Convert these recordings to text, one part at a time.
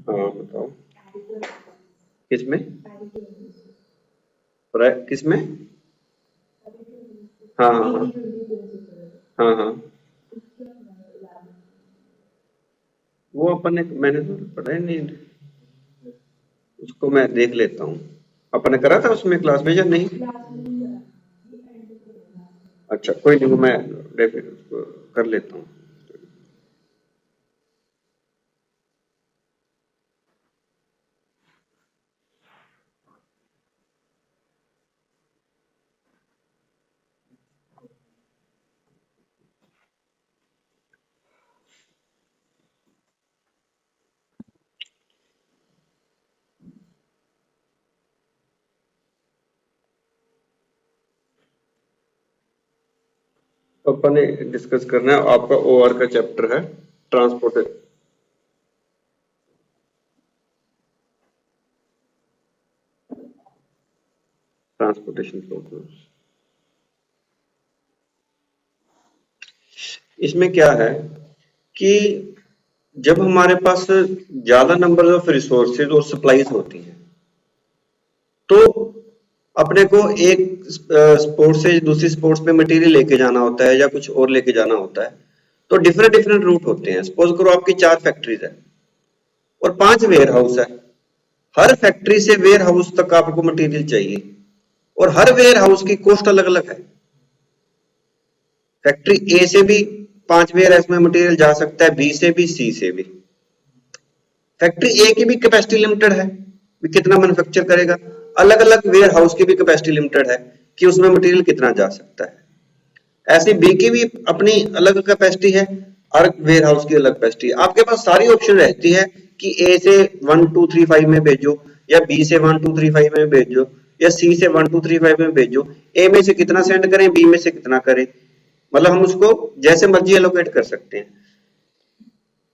हाँ बताओ। किसमें? किसमें? हाँ हाँ हाँ हाँ। वो अपन ने मैंने तो पढ़ा ही नहीं, उसको मैं देख लेता हूँ। अपन ने करा था उसमें क्लास में या नहीं? अच्छा कोई नहीं, वो मैं डेफिनेट उसको कर लेता हूँ। तो अपन ने डिस्कस करना है, आपका ओआर का चैप्टर है ट्रांसपोर्ट, ट्रांसपोर्टेशन प्रॉब्लम्स। इसमें क्या है कि जब हमारे पास ज्यादा नंबर ऑफ रिसोर्सेज और सप्लाईज होती हैं, तो अपने को एक स्पोर्ट से दूसरी स्पोर्ट्स में मटेरियल लेके जाना होता है या कुछ और लेके जाना होता है, तो डिफरेंट डिफरेंट रूट होते हैं। सपोज करो आपकी 4 फैक्ट्रीज है और 5 वेयर हाउस है। हर फैक्ट्री से वेयर हाउस तक आपको मटेरियल चाहिए और हर वेयर हाउस की कॉस्ट अलग अलग है। फैक्ट्री ए से भी 5 वेयर हाउस में मटेरियल जा सकता है, बी से भी, सी से भी। फैक्ट्री ए की भी कैपेसिटी लिमिटेड है, भी कितना मैन्युफैक्चर करेगा। अलग अलग वेयर हाउस की भी कैपेसिटी लिमिटेड है कि उसमें मटेरियल कितना जा सकता है। ऐसे बी की भी अपनी अलग कैपेसिटी है और वेयर हाउस की अलग कैपेसिटी है। आपके पास सारी ऑप्शन रहती है कि ए से 1 2 3 5 में भेजो, या बी से 1 2 3 5 में भेजो, या सी से 1 2 3 5 में भेजो। ए में से कितना सेंड करें, बी में से कितना करें, मतलब हम उसको जैसे मर्जी एलोकेट कर सकते हैं।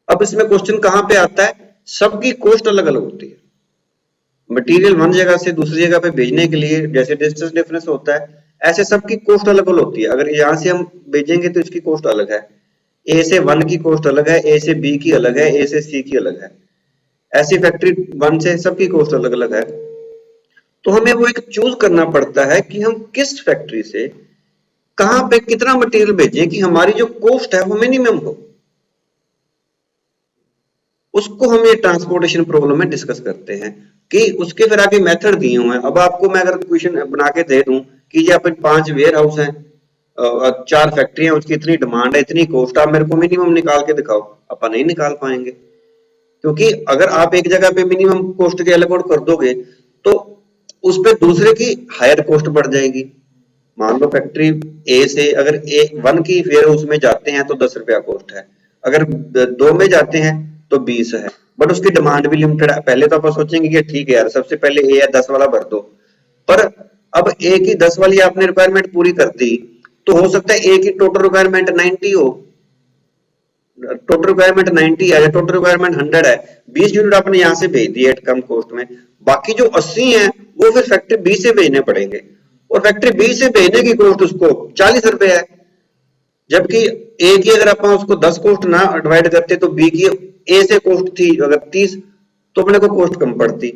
अब इसमें क्वेश्चन कहां पे आता है, सबकी कॉस्ट अलग अलग होती है। मटेरियल वन जगह से दूसरी जगह पे भेजने के लिए जैसे डिस्टेंस डिफरेंस होता है, ऐसे सबकी कॉस्ट अलग अलग होती है। अगर यहाँ से हम भेजेंगे तो इसकी कॉस्ट अलग है, ए से 1 की कॉस्ट अलग है, ए से बी की अलग है, ए से सी की अलग है। ऐसी फैक्ट्री 1 से सबकी कॉस्ट अलग अलग है। तो हमें वो एक चूज करना पड़ता है कि हम किस फैक्ट्री से कहां पे कितना मटेरियल भेजें कि हमारी जो कॉस्ट है वो मिनिमम हो। उसको हम ये ट्रांसपोर्टेशन प्रॉब्लम में डिस्कस करते हैं कि उसके फिर आगे मेथड दिए हुए हैं। अब आपको मैं अगर क्वेश्चन बना के दे दूं कि ये अपन 5 वेयर हाउस हैं, 4 फैक्ट्री हैं, उसकी इतनी डिमांड है, इतनी कॉस्ट, आप मेरे को मिनिमम निकाल के दिखाओ, अपन नहीं निकाल पाएंगे। क्योंकि अगर आप एक जगह पे मिनिमम कॉस्ट के एलोकेट कर दोगे तो उस पे दूसरे की हायर कॉस्ट बढ़ जाएगी। मान लो फैक्ट्री ए से अगर ए 1 की वेयर हाउस में जाते हैं तो 10 रुपया कॉस्ट है, अगर 2 में जाते हैं तो 20 है, बट उसकी डिमांड भी लिमिटेड है। पहले तो आप सोचेंगे कि ठीक है यार, सबसे पहले ए है 10 वाला भर दो, पर अब ए की 10 वाली आपने रिक्वायरमेंट पूरी कर दी तो हो सकता है ए की टोटल रिक्वायरमेंट 90 हो, टोटल रिक्वायरमेंट 90 है या टोटल रिक्वायरमेंट 100 है, 20 यूनिट आपने यहाँ से भेज दिए कम कॉस्ट में, बाकी जो 80 है वो फिर फैक्ट्री बी से भेजने पड़ेंगे, और फैक्ट्री बी से भेजने की कॉस्ट उसको 40 रुपए है। जबकि ए की अगर आप उसको 10 कॉस्ट ना डिवाइड करते तो बी की ए से कॉस्ट थी अगर 30, तो अपने को कॉस्ट कम पड़ती।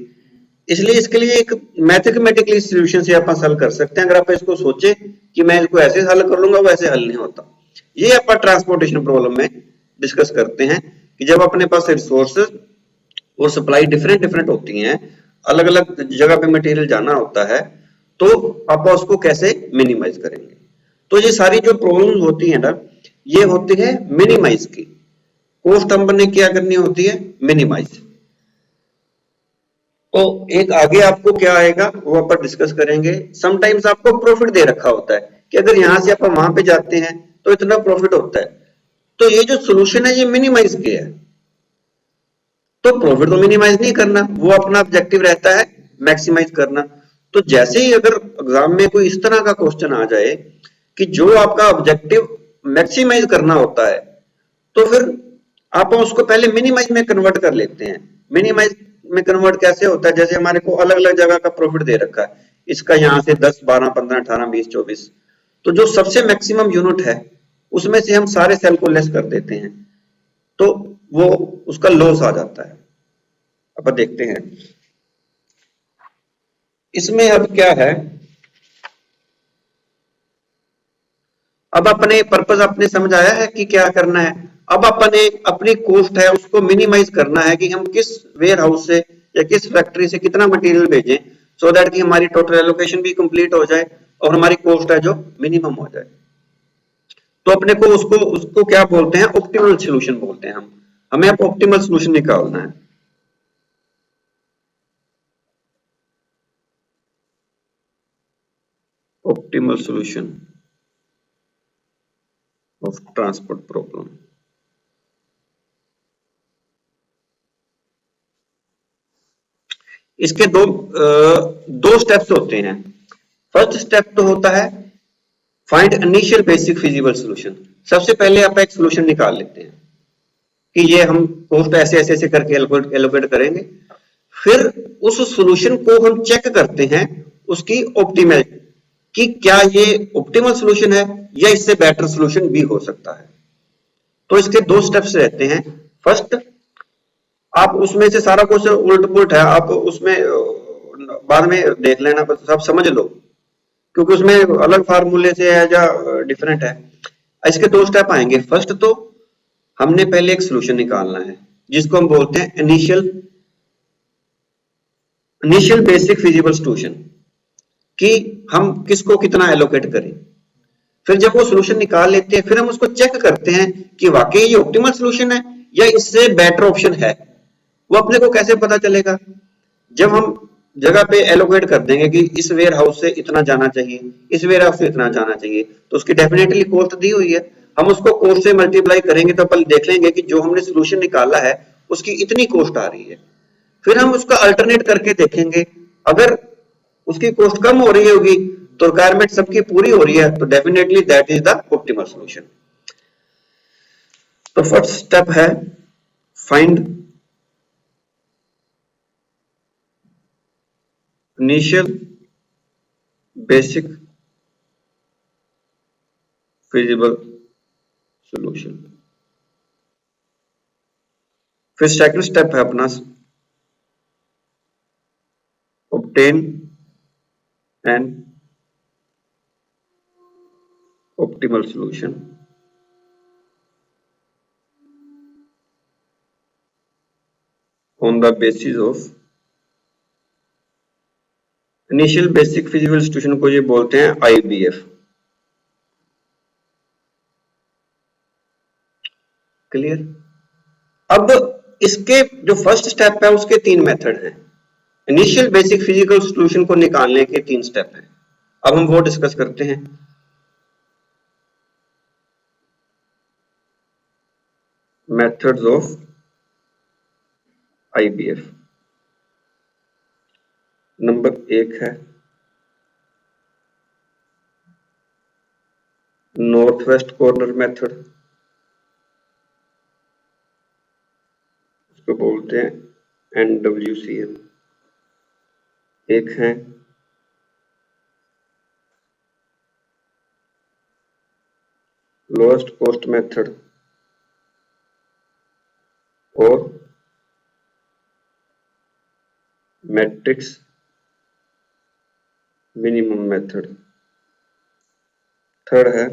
इसलिए इसके लिए एक मैथमेटिकली सॉल्यूशन से आप हल कर सकते हैं। अगर आप इसको सोचे कि मैं इसको ऐसे हल कर लूंगा, वैसे हल नहीं होता। ये आप ट्रांसपोर्टेशन प्रॉब्लम में डिस्कस करते हैं कि जब अपने पास रिसोर्सेज और सप्लाई डिफरेंट डिफरेंट होती हैं, अलग अलग जगह पे मटेरियल जाना होता है, तो आप उसको कैसे मिनिमाइज करेंगे। तो ये सारी जो प्रॉब्लम होती है ना, ये होती है मिनिमाइज की। कॉस्ट हम ने क्या करनी होती है, मिनिमाइज। तो एक आगे आपको क्या आएगा वो अपन डिस्कस करेंगे। समटाइम्स आपको प्रॉफिट दे रखा होता है कि अगर यहां से अपन वहां पे जाते हैं तो इतना प्रॉफिट होता है, तो ये जो सोल्यूशन है ये मिनिमाइज किया है। तो प्रॉफिट तो मिनिमाइज नहीं करना, वो अपना ऑब्जेक्टिव रहता है मैक्सिमाइज करना। तो जैसे ही अगर एग्जाम में कोई इस तरह का क्वेश्चन आ जाए कि जो आपका ऑब्जेक्टिव मैक्सिमाइज करना होता है, तो फिर आप उसको पहले मिनिमाइज में कन्वर्ट कर लेते हैं। मिनिमाइज में कन्वर्ट कैसे होता है, जैसे हमारे को अलग अलग जगह का प्रॉफिट दे रखा है, इसका यहाँ से 10 12 15 18 20 24, तो जो सबसे मैक्सिमम यूनिट है उसमें से हम सारे सेल को लेस कर देते हैं, तो वो उसका लॉस आ जाता है। अब देखते हैं इसमें अब क्या है। अब अपने पर्पस आपने समझ आया है कि क्या करना है। अब अपने अपनी कॉस्ट है उसको मिनिमाइज करना है कि हम किस वेयर हाउस से या किस फैक्ट्री से कितना मटेरियल भेजें, सो दैट कि हमारी टोटल एलोकेशन भी कंप्लीट हो जाए और हमारी कॉस्ट है जो मिनिमम हो जाए। तो अपने को उसको उसको क्या बोलते हैं, ऑप्टिमल सोल्यूशन बोलते हैं। हम हमें अब ऑप्टिमल सोल्यूशन निकालना है। Optimal solution of transport problem. इसके दो स्टेप्स होते हैं। फर्स्ट स्टेप तो होता है find initial basic feasible solution. सबसे पहले आप एक सॉल्यूशन निकाल लेते हैं कि ये हम कॉस्ट ऐसे ऐसे ऐसे करके एलोकेट करेंगे। फिर उस सॉल्यूशन को हम चेक करते हैं उसकी ऑप्टिमल कि क्या ये ऑप्टिमल सॉल्यूशन है या इससे बेटर सॉल्यूशन भी हो सकता है। तो इसके दो स्टेप्स रहते हैं। फर्स्ट, आप उसमें से सारा कुछ उल्ट पुलट है, आप उसमें बाद में देख लेना, बस आप समझ लो क्योंकि उसमें अलग फार्मूले से है या डिफरेंट है। इसके दो स्टेप आएंगे। फर्स्ट तो हमने पहले एक सॉल्यूशन निकालना है जिसको हम बोलते हैं इनिशियल बेसिक फिजिबल सॉल्यूशन, कि हम किसको कितना एलोकेट करें। फिर जब वो सॉल्यूशन निकाल लेते हैं फिर हम उसको चेक करते हैं कि वाकई ये ऑप्टिमल सॉल्यूशन है या इससे बेटर ऑप्शन है। वो अपने को कैसे पता चलेगा, जब हम जगह पे एलोकेट कर देंगे कि इस वेयर हाउस से इतना जाना चाहिए, इस वेयर हाउस से इतना जाना चाहिए, तो उसकी डेफिनेटली कॉस्ट दी हुई है। हम उसको कॉस्ट से मल्टीप्लाई करेंगे तो अपन देख लेंगे कि जो हमने सॉल्यूशन निकाला है उसकी इतनी कॉस्ट आ रही है। फिर हम उसका अल्टरनेट करके देखेंगे, अगर उसकी कॉस्ट कम हो रही होगी तो रिक्वायरमेंट सबकी पूरी हो रही है, तो definitely that is the optimal solution. तो फर्स्ट स्टेप है find initial basic feasible solution. फिर सेकंड स्टेप है अपना obtain an optimal solution on the basis of initial basic feasible solution को ये बोलते हैं IBF। क्लियर। अब इसके जो फर्स्ट स्टेप है उसके तीन मेथड हैं। इनिशियल बेसिक फिजिकल सॉल्यूशन को निकालने के तीन स्टेप हैं। अब हम वो डिस्कस करते हैं। Methods of IBF। नंबर एक है नॉर्थ वेस्ट कॉर्नर मेथड, उसको बोलते हैं NWCM। एक है लोएस्ट कॉस्ट मेथड और मैट्रिक्स मिनिमम मेथड। थर्ड है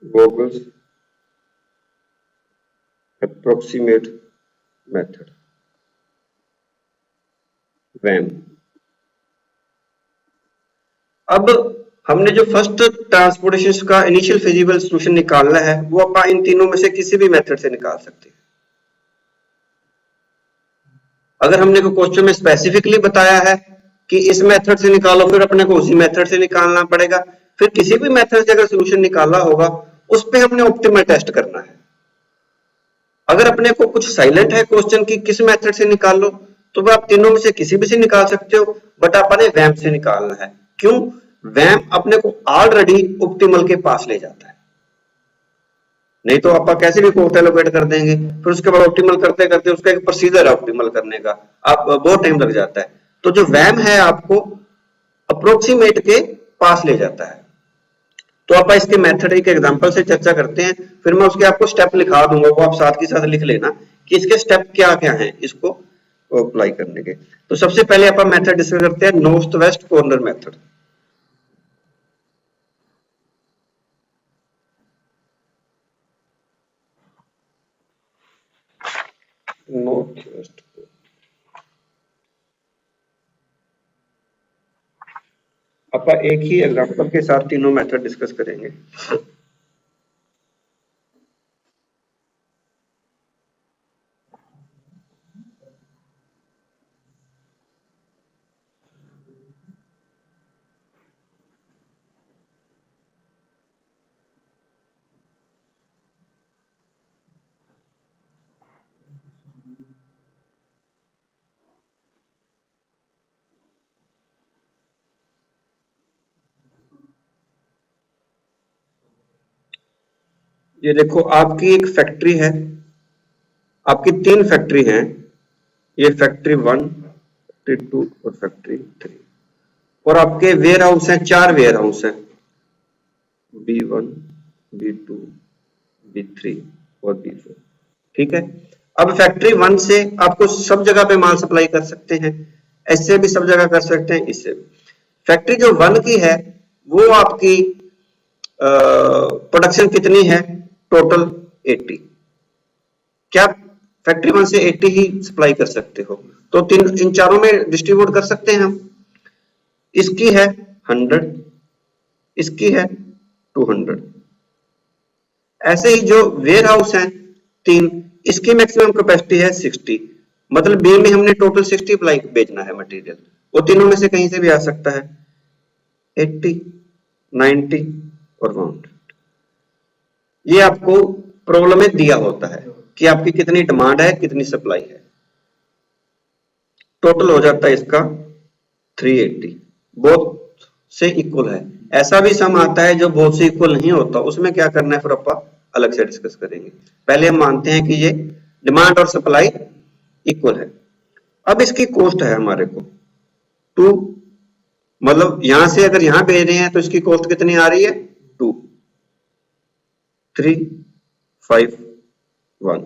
Vogel's approximate method, VAM। अब हमने जो फर्स्ट ट्रांसपोर्टेशन का इनिशियल फिजिबल सॉल्यूशन निकालना है वो अपन इन तीनों में से किसी भी मेथड से निकाल सकते हैं। अगर हमने को क्वेश्चन में स्पेसिफिकली बताया है कि इस मेथड से निकालो, फिर अपने को उसी मेथड से निकालना पड़ेगा। फिर किसी भी मेथड से अगर सॉल्यूशन निकाला होगा उस पे हमने ऑप्टिमल टेस्ट करना है। अगर अपने को कुछ साइलेंट है क्वेश्चन की किस मेथड से निकाल लो, तो वह आप तीनों में से किसी भी से निकाल सकते हो, बट अपने वैम से निकालना है। क्यों? वैम अपने को ऑलरेडी ऑप्टिमल के पास ले जाता है। नहीं तो आप कैसे भी कोस्ट एलोकेट कर देंगे, फिर उसके बाद ऑप्टिमल करते करते उसका एक प्रोसीजर है ऑप्टिमल करने का, आप बहुत टाइम लग जाता है। तो जो वैम है आपको अप्रोक्सीमेट के पास ले जाता है। तो आप इसके मेथड एक एग्जांपल से चर्चा करते हैं, फिर मैं उसके आपको स्टेप लिखा दूंगा, वो आप साथ के साथ लिख लेना कि इसके स्टेप क्या क्या हैं इसको अप्लाई करने के। तो सबसे पहले आप मेथड डिस्कस करते हैं north west corner method. North west, आप एक ही एग्जांपल के साथ तीनों मेथड डिस्कस करेंगे। ये देखो आपकी एक फैक्ट्री है, आपकी 3 फैक्ट्री हैं, ये फैक्ट्री 1, फैक्ट्री 2 और फैक्ट्री 3, और आपके वेयर हाउस हैं, 4 वेयर हाउस हैं, B1, B2, B3 और B4। ठीक है, अब फैक्ट्री 1 से आपको सब जगह पे माल सप्लाई कर सकते हैं, ऐसे भी सब जगह कर सकते हैं, इससे भी। फैक्ट्री जो 1 की है वो आपकी प्रोडक्शन कितनी है, टोटल 80। क्या फैक्ट्री 1 से 80 ही सप्लाई कर सकते हो, तो इन चारों में डिस्ट्रीब्यूट कर सकते हैं हम। इसकी है 100, इसकी है 200। ऐसे ही जो वेयर हाउस है 3, इसकी मैक्सिमम कैपेसिटी है 60, मतलब बी में हमने टोटल 60 अप्लाई भेजना है मटेरियल, वो तीनों में से कहीं से भी आ सकता है, 80, 90 और 100। ये आपको प्रॉब्लम में दिया होता है कि आपकी कितनी डिमांड है, कितनी सप्लाई है। टोटल हो जाता है इसका 380, बहुत से इक्वल है। ऐसा भी सम आता है जो बहुत से इक्वल नहीं होता, उसमें क्या करना है फिर अपन अलग से डिस्कस करेंगे। पहले हम मानते हैं कि ये डिमांड और सप्लाई इक्वल है। अब इसकी कॉस्ट है हमारे को 2, मतलब यहां से अगर यहां भेज रहे हैं तो इसकी कॉस्ट कितनी आ रही है, 2, 3, 5, 1,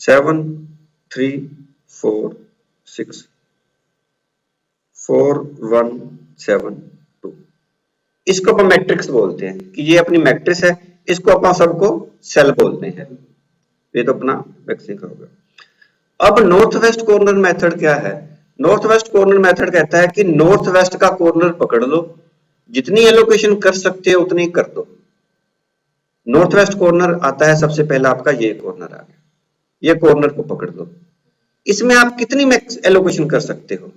7, 3, 4, 6, 4, 1, 7, 2। इसको अपन मैट्रिक्स बोलते हैं कि ये अपनी मैट्रिक्स है, इसको अपन सबको सेल बोलते हैं। ये तो अपना वैक्सिंग हो गया। अब नॉर्थ वेस्ट कॉर्नर मेथड क्या है, नॉर्थ वेस्ट कॉर्नर मेथड कहता है कि नॉर्थ वेस्ट का कॉर्नर पकड़ लो, जितनी एलोकेशन कर सकते हो उतनी कर दो। नॉर्थ वेस्ट कॉर्नर आता है सबसे पहला आपका, ये कॉर्नर आ गया, ये कॉर्नर को पकड़ लो, इसमें आप कितनी मैक्स एलोकेशन कर सकते हो।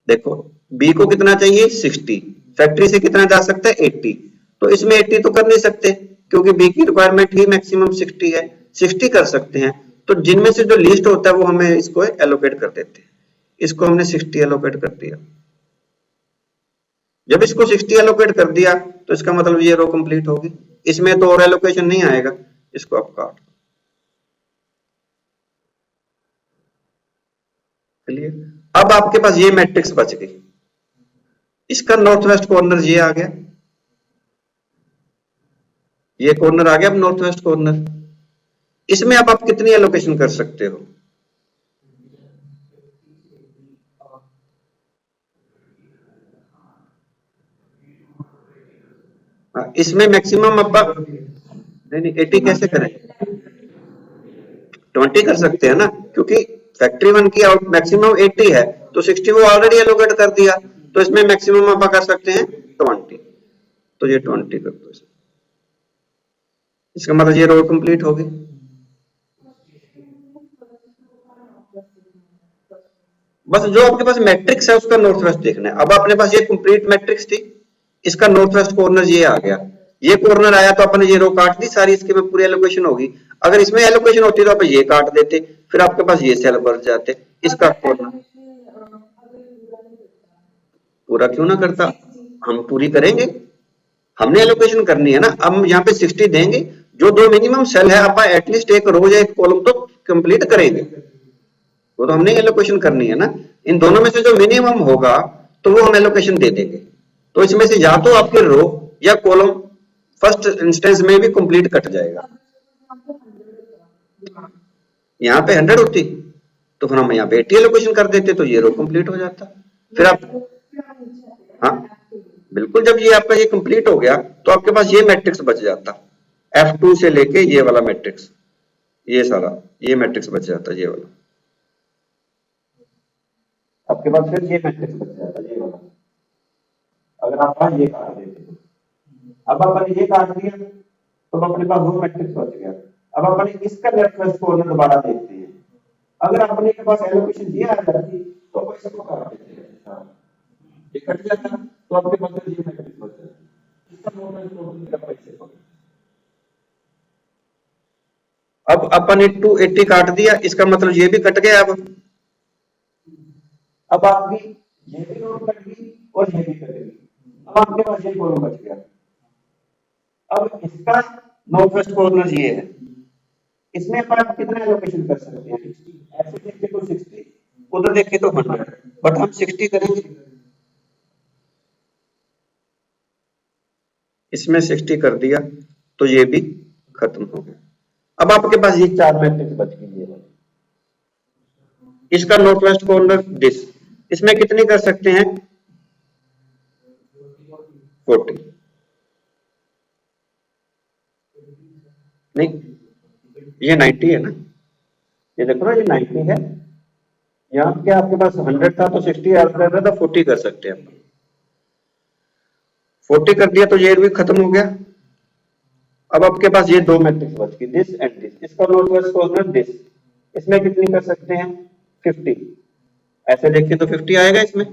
देखो बी को कितना चाहिए, 60, फैक्ट्री से कितना जा सकता है, 80, तो इसमें 80 तो कर नहीं सकते क्योंकि बी की रिक्वायरमेंट ही मैक्सिमम 60 है, 60 कर सकते हैं। तो जिनमें से जो लिस्ट होता है वो हमें इसको एलोकेट कर देते हैं, इसको हमने 60 एलोकेट कर दिया। जब इसको 60 एलोकेट कर दिया तो इसका मतलब ये रो कंप्लीट होगी, इसमें तो और एलोकेशन नहीं आएगा, इसको आप काट। चलिए अब आपके पास ये मैट्रिक्स बच गई, इसका नॉर्थ वेस्ट कॉर्नर ये आ गया, ये कॉर्नर आ गया अब नॉर्थ वेस्ट कॉर्नर, इसमें अब आप कितनी एलोकेशन कर सकते हो, इसमें मैक्सिमम अब नहीं 80 कैसे करें, 20 कर सकते हैं ना, क्योंकि फैक्ट्री 1 की आउट मैक्सिमम 80 है तो 60 वो ऑलरेडी एलोकेट कर दिया, तो इसमें मैक्सिमम आप कर सकते हैं 20, तो ये 20 कर दो, इसका मतलब ये रो कंप्लीट होगी। बस जो आपके पास मैट्रिक्स है उसका नॉर्थ वेस्ट देखना है। अब अपने पास ये कंप्लीट मैट्रिक्स थी, इसका नॉर्थ वेस्ट कॉर्नर ये आ गया, ये कॉर्नर आया तो अपने ये रो काट दी सारी, इसके में पूरी एलोकेशन होगी। अगर इसमें एलोकेशन होती तो आप ये काट देते, फिर आपके पास ये सेल भर जाते, इसका कॉर्नर पूरा क्यों ना करता, हम पूरी करेंगे, हमने एलोकेशन करनी है ना। हम यहाँ पे 60 देंगे, जो दो मिनिमम सेल है आप एटलीस्ट एक रो या एक कॉलम तो कंप्लीट करेंगे, वो तो हमने एलोकेशन करनी है ना। इन दोनों में से जो मिनिमम होगा तो वो हम एलोकेशन दे देंगे, तो इसमें से या तो आपके रो या कॉलम फर्स्ट इंस्टेंस में भी कंप्लीट कट जाएगा। यहाँ पे 100 होती तो फिर हम यहाँ पे 80 एलोकेशन कर देते तो ये रो कंप्लीट हो जाता। फिर आप, हाँ बिल्कुल, जब ये आपका ये कंप्लीट हो गया तो आपके पास ये मैट्रिक्स बच जाता, F2 से लेके ये वाला मैट्रिक्स, ये सारा ये मैट्रिक्स बच जाता, ये वाला आपके पास फिर ये मैट्रिक्स बच जाता, ये वाला, अगर आप वहां ये काट देते तो। अब अपन ये काट दिया तो अपने पास वो मैट्रिक्स बच गया। अब अपन इसका लेफ्ट वेस्ट कॉर्नर दोबारा देखते हैं। अगर अपने के पास एलोकेशन दिया आ जाती तो अपन इसको काट देते हैं, ये कट जाता तो आपके पास ये मैट्रिक्स बच जाता। इसका नॉर्मल टोटल का पैसे पकड़। अब अपन 80 काट दिया, इसका मतलब ये भी कट गया। अब आपकी ये भी कॉलम कट गई और ये भी कट गई। अब आपके पास ये कॉलम बच गया। अब इसका नॉर्थ वेस्ट कॉर्नर ये है, इसमें अपन कितना एलोकेशन कर सकते हैं? 60। ऐसे देखे तो 60, उधर देखे तो 100, बट हम 60 करेंगे। इसमें 60 कर दिया तो ये भी खत्म हो गया। अब आपके पास ये 4 मैट्रिक्स बच गई। ये इसका नॉर्थ वेस्ट कॉर्नर दिस, इसमें कितनी कर सकते हैं? 40। नहीं, ये 90 है ना, ये देखो ना, ये 90 है। यहाँ क्या आपके पास 100 था तो 60 ऐड कर रहा था, 40 कर सकते हैं। 40 कर दिया तो ये भी खत्म हो गया। अब आपके पास ये दो मैट्रिक्स बच गई, दिस एंड दिस। इसका नॉर्थ वेस्ट कॉर्नर दिस, इसमें कितनी कर सकते हैं? 50। ऐसे देखें तो 50 आएगा इसमें।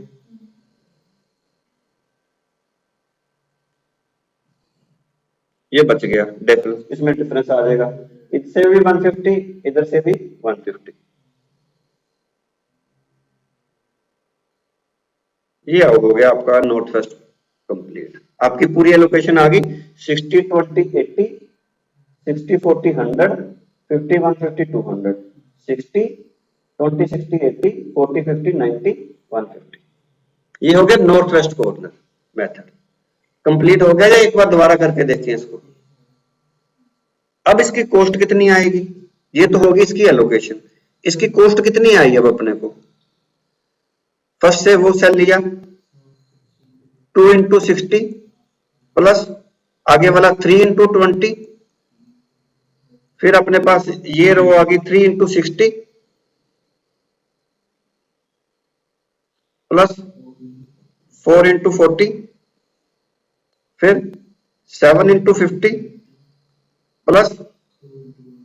ये बच गया डिफरेंस, इसमें डिफरेंस आ जाएगा, इससे भी 150, इधर से भी 150। ये हो गया आपका नॉर्थ वेस्ट कंप्लीट। आपकी पूरी एलोकेशन आ गई 60 20 80, 60 40 100, 50 150 200, 60 20 60 80 40 50 90 150। ये हो गया north west corner method. Complete हो गया या एक बार दोबारा करके देखें इसको? अब इसकी कॉस्ट कितनी आएगी? ये तो होगी इसकी एलोकेशन, इसकी कॉस्ट कितनी आई अब अपने को? फर्स्ट से वो सेल लिया 2 इंटू 60 प्लस आगे वाला 3 इंटू 20, फिर अपने पास ये रो आ गई 3 इंटू 60 प्लस 4 इंटू 40, फिर 7 इंटू 50 प्लस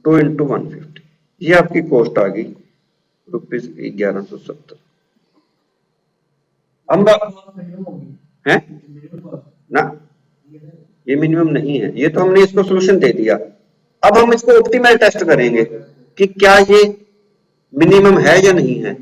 2 इंटू 150। ये आपकी कॉस्ट आ गई ₹1170। हम है ना, ये मिनिमम नहीं है, ये तो हमने इसको सोल्यूशन दे दिया। अब हम इसको ऑप्टिमल टेस्ट करेंगे कि क्या ये मिनिमम है या नहीं है।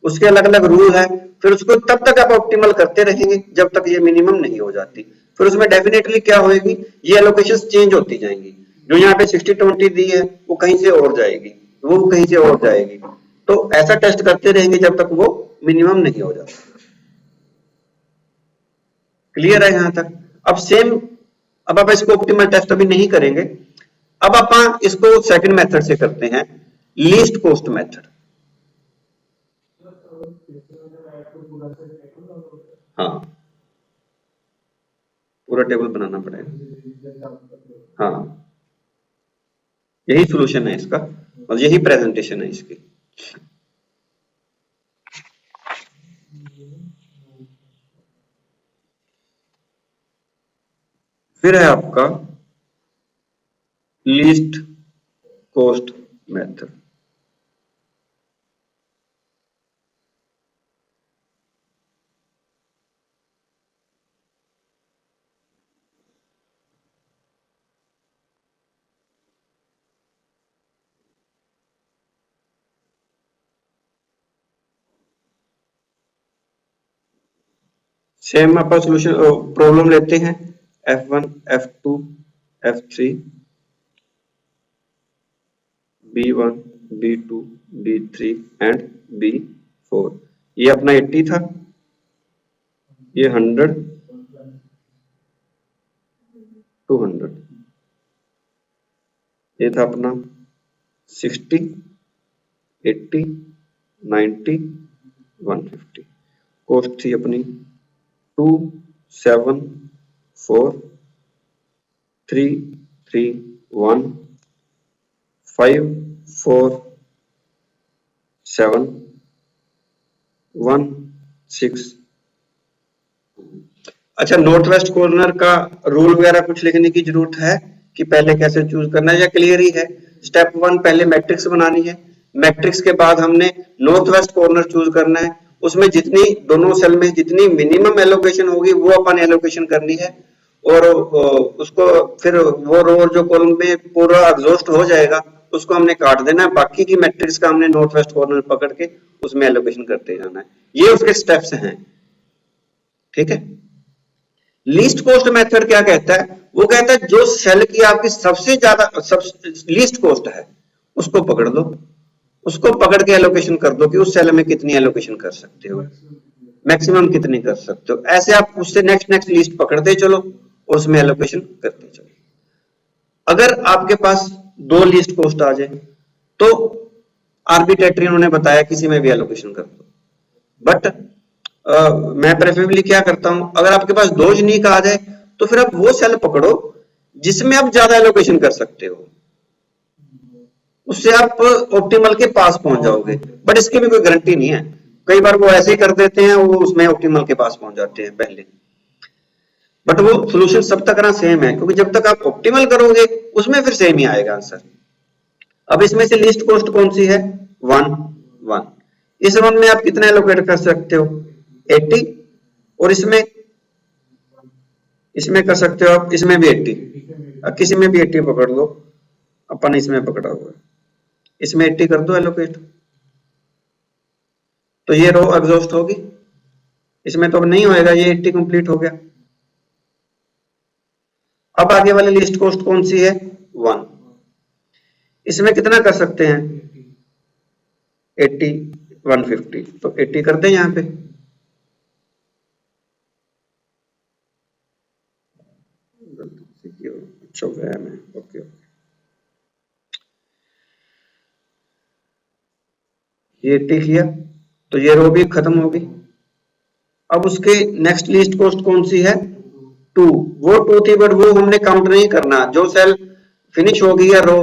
उसके अलग अलग रूल है, फिर उसको तब तक आप ऑप्टिमल करते रहेंगे जब तक ये मिनिमम नहीं हो जाती। फिर उसमें डेफिनेटली क्या होएगी, ये एलोकेशन चेंज होती जाएंगी। जो यहाँ पे 60-20 दी है वो कहीं से और जाएगी, वो कहीं से और जाएगी। तो ऐसा टेस्ट करते रहेंगे जब तक वो मिनिमम नहीं हो जाता। क्लियर है यहां तक? अब सेम, अब आप इसको ऑप्टिमल टेस्ट अभी नहीं करेंगे। अब आप इसको सेकंड मेथड से करते हैं, लीस्ट कॉस्ट मेथड। हाँ, पूरा टेबल बनाना पड़ेगा। हाँ, यही सॉल्यूशन है इसका और यही प्रेजेंटेशन है इसकी। फिर है आपका लीस्ट कॉस्ट मेथड। सेम अपन सॉल्यूशन प्रॉब्लम लेते हैं, F1 F2 F3 B1 B2 B3 and B4। ये अपना 80 था, ये 100 200, ये था अपना 60, 80, 90, 150। कॉस्ट थी अपनी 2, 7, 4, 3, 3, 1, 5, 4, 7, 1, 6। अच्छा, नॉर्थ वेस्ट कॉर्नर का रूल वगैरह कुछ लिखने की जरूरत है कि पहले कैसे चूज करना है, या क्लियर ही है? स्टेप 1 पहले मैट्रिक्स बनानी है, मैट्रिक्स के बाद हमने नॉर्थ वेस्ट कॉर्नर चूज करना है, उसमें जितनी दोनों सेल में जितनी मिनिमम एलोकेशन होगी वो अपन एलोकेशन करनी है, और उसको फिर वो रो जो कॉलम में पूरा एग्जॉस्ट हो जाएगा उसको हमने काट देना है, बाकी की मैट्रिक्स का हमने नॉर्थ वेस्ट कॉर्नर पकड़ के उसमें एलोकेशन करते जाना है। ये उसके स्टेप्स हैं, ठीक है। लीस्ट कॉस्ट मेथड क्या कहता है? वो कहता है जो सेल की आपकी सबसे ज्यादा लीस्ट कॉस्ट है उसको पकड़ लो, उसको पकड़ के एलोकेशन कर दो कि उस सेल में कितनी एलोकेशन कर सकते हो, मैक्सिमम कितनी कर सकते हो। ऐसे आप उससे नेक्स्ट नेक्स्ट लिस्ट पकड़ते चलो और उसमें एलोकेशन करते चलो। अगर आपके पास दो लिस्ट कॉस्ट आ जाए तो आर्बिट्रेटरी उन्होंने बताया किसी में भी एलोकेशन कर दो, बट मैं प्रेफरेबली क्या करता हूं, अगर आपके पास दो यूनिक आ जाए तो फिर आप वो सेल पकड़ो जिसमें आप ज्यादा एलोकेशन कर सकते हो, उससे आप ऑप्टिमल के पास पहुंच जाओगे। बट इसकी भी कोई गारंटी नहीं है, कई बार वो ऐसे ही कर देते हैं, वो उसमें ऑप्टिमल के पास पहुंच जाते हैं पहले, बट वो सोल्यूशन सब तक ना सेम है, क्योंकि जब तक आप ऑप्टिमल करोगे उसमें फिर सेम ही आएगा आंसर। अब इसमें से लीस्ट कॉस्ट कौन सी है? 1, 1। इस 1 में आप कितना एलोकेट कर सकते हो? 80, और इसमें कर सकते हो आप, इसमें भी 80, किसी में भी 80 पकड़ लो, अपन इसमें पकड़ा हुआ है, इसमें 80 कर दो एलोकेट, तो ये रो एग्जॉस्ट होगी, इसमें तो अब नहीं होएगा, ये 80 कंप्लीट हो गया। अब आगे वाली लिस्ट कॉस्ट कौन सी है? 1। इसमें कितना कर सकते हैं? 80, 150, तो 80 कर दें यहां पे, अच्छा ओके, ये 80 किया तो ये रो भी खत्म होगी। अब उसके नेक्स्ट लिस्ट कॉस्ट कौन सी है? 2। वो 2 थी बट वो हमने काउंट नहीं करना, जो सेल फिनिश होगी या रो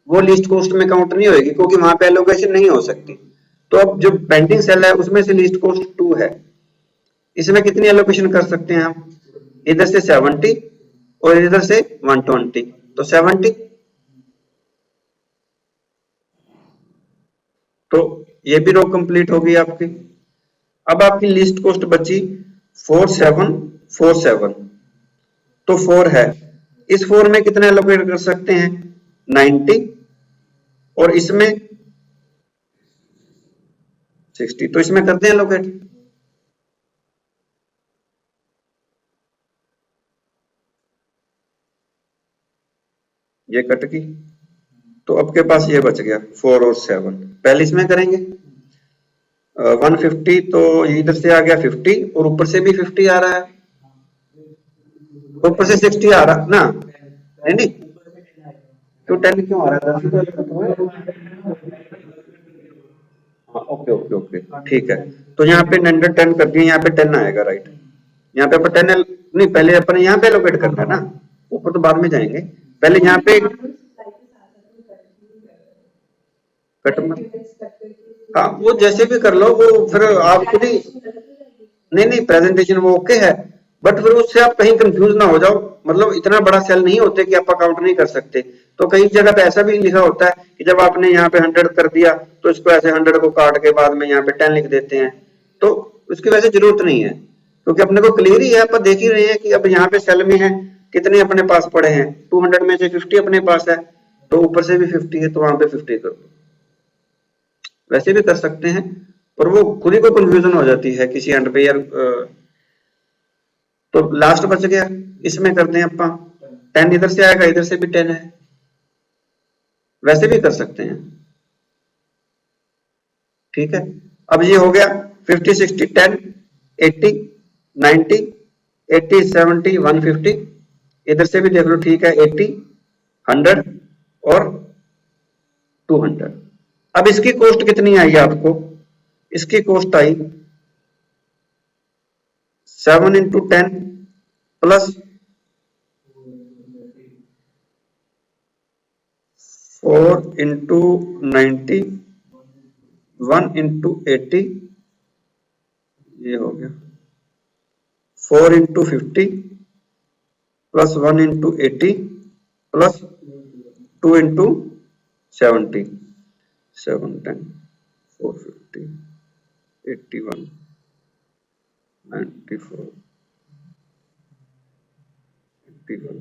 वो लिस्ट कॉस्ट में काउंट नहीं होगी, क्योंकि वहां पे एलोकेशन नहीं हो सकती। तो अब जो पेंडिंग सेल है उसमें से लिस्ट कॉस्ट 2 है, इसमें कितनी एलोकेशन कर सकते हैं हम? इधर से 70 और इधर से 120, तो 70, तो ये भी रो कंप्लीट होगी आपकी। अब आपकी लिस्ट कॉस्ट बची 4747, तो 4 है, इस 4 में कितना एलोकेट कर सकते हैं? 90, और इसमें 60, तो इसमें करते हैं एलोकेट। ये कट गई, तो आपके पास ये बच गया 4 और 7। पहले इसमें करेंगे 150, तो इधर से आ गया 50 और ऊपर से भी 50 आ रहा है, ऊपर से 60 आ रहा ना, नहीं नहीं, तो 10 क्यों आ रहा है? हाँ, ओके ओके ओके, ठीक है। तो यहाँ पे 110 कर दिए, यहाँ पे 10 आएगा, राइट। यहाँ पे अपन 10 नहीं, पहले अपन यहाँ पे एलोकेट करना है ना, ऊपर तो बाद में जाएंगे, पहले यहाँ पे कट मत, हाँ वो जैसे भी कर लो, वो फिर आप खुद ही, नहीं नहीं प्रेजेंटेशन वो ओके है, बट फिर उससे आप कहीं कंफ्यूज ना हो जाओ, मतलब इतना बड़ा सेल नहीं होते कि आप काउंट नहीं कर सकते। तो कई जगह पे ऐसा भी लिखा होता है कि जब आपने यहाँ पे 100 कर दिया तो इसको ऐसे 100 को काट के बाद में यहाँ पे 10 लिख देते हैं, तो उसकी वैसे जरूरत नहीं है, क्योंकि अपने को क्लियर ही है, आप देख ही रहे हैं कि अब यहाँ पे सेल में है कितने अपने पास पड़े हैं, 200 में से 50 अपने पास है, तो ऊपर से भी 50 है तो वहां पे 50 कर दो, वैसे भी कर सकते हैं, पर वो खुद ही को कंफ्यूजन हो जाती है किसी एंड पे यार। तो लास्ट बच गया, इसमें करते हैं अपा 10, इधर से आएगा, इधर से भी 10 है, वैसे भी कर सकते हैं, ठीक है। अब ये हो गया 50, 60, 10, 80, 90, 80, 70, 150, इधर से भी देख लो, ठीक है, 80, 100 और 200। अब इसकी कॉस्ट कितनी आई आपको? इसकी कॉस्ट आई 7 इंटू 10 प्लस 4 इंटू 90, 1 इंटू 80, ये हो गया 4 into 50 plus 1 into 80 plus 2 into 70, 7, 10, 450, 81, 94, 81,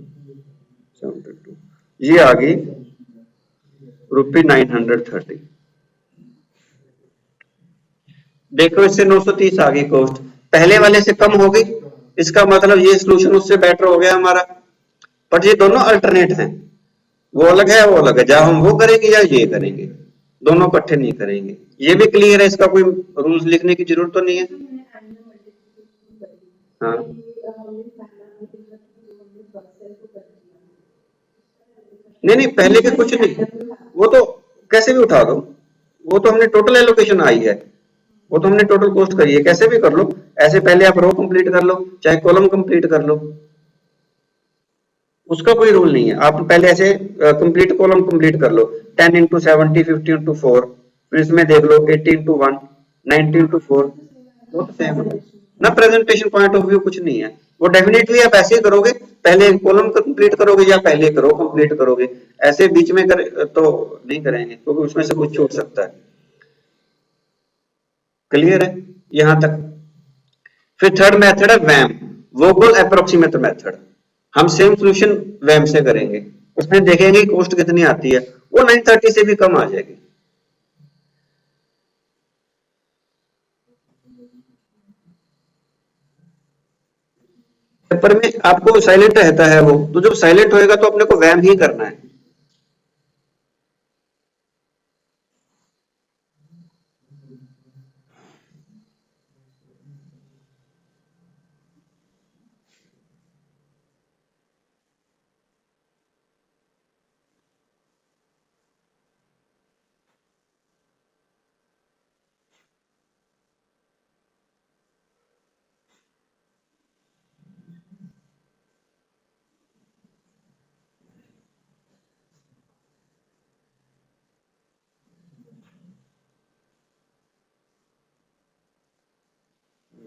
72, ये आ गई ₹930। देखो इससे 930 आ गई कॉस्ट, पहले वाले से कम हो गई, इसका मतलब ये सोल्यूशन उससे बेटर हो गया हमारा। बट ये दोनों अल्टरनेट हैं, वो अलग है, वो अलग है, या हम वो करेंगे या ये करेंगे, दोनों इकट्ठे नहीं करेंगे। ये भी क्लियर है, इसका कोई रूल्स लिखने की जरूरत तो नहीं है। हाँ नहीं नहीं, पहले के कुछ नहीं, वो तो कैसे भी उठा दो, वो तो हमने टोटल एलोकेशन आई है, वो तो हमने टोटल कॉस्ट करी है, कैसे भी कर लो। ऐसे पहले आप रो कंप्लीट कर लो, चाहे कॉलम कंप्लीट कर लो, उसका कोई रूल नहीं है। आप पहले ऐसे कंप्लीट कॉलम कंप्लीट कर लो, 10 इंटू 70, 50 इंटू 4, फिर इसमें देख लो 80 इंटू 1, 90 इंटू 4, वो तो सेम है ना। प्रेजेंटेशन पॉइंट ऑफ व्यू कुछ नहीं है, वो डेफिनेटली आप ऐसे ही करोगे, पहले कॉलम कंप्लीट करोगे या पहले करो कंप्लीट करोगे, ऐसे बीच में कर तो नहीं करेंगे, क्योंकि उसमें से कुछ छूट सकता है। क्लियर है यहां तक? फिर थर्ड मेथड है वैम, वोगल अप्रोक्सीमेट मेथड। हम सेम सॉल्यूशन वैम से करेंगे, उसमें देखेंगे कॉस्ट कितनी आती है, वो 930 से भी कम आ जाएगी। पेपर में आपको साइलेंट रहता है वो, तो जब साइलेंट होएगा तो अपने को वैम ही करना है।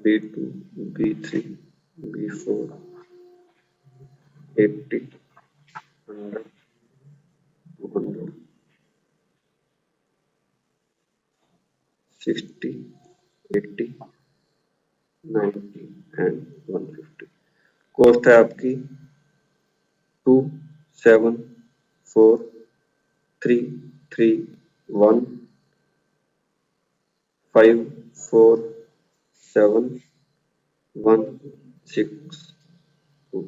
B2, B3, B4, 80, 100, 200, 60, 80, 90 and 150। Cost है आपकी 2, 7, 4, 3, 3, 1, 5, 4, 7, 1, 6, 2।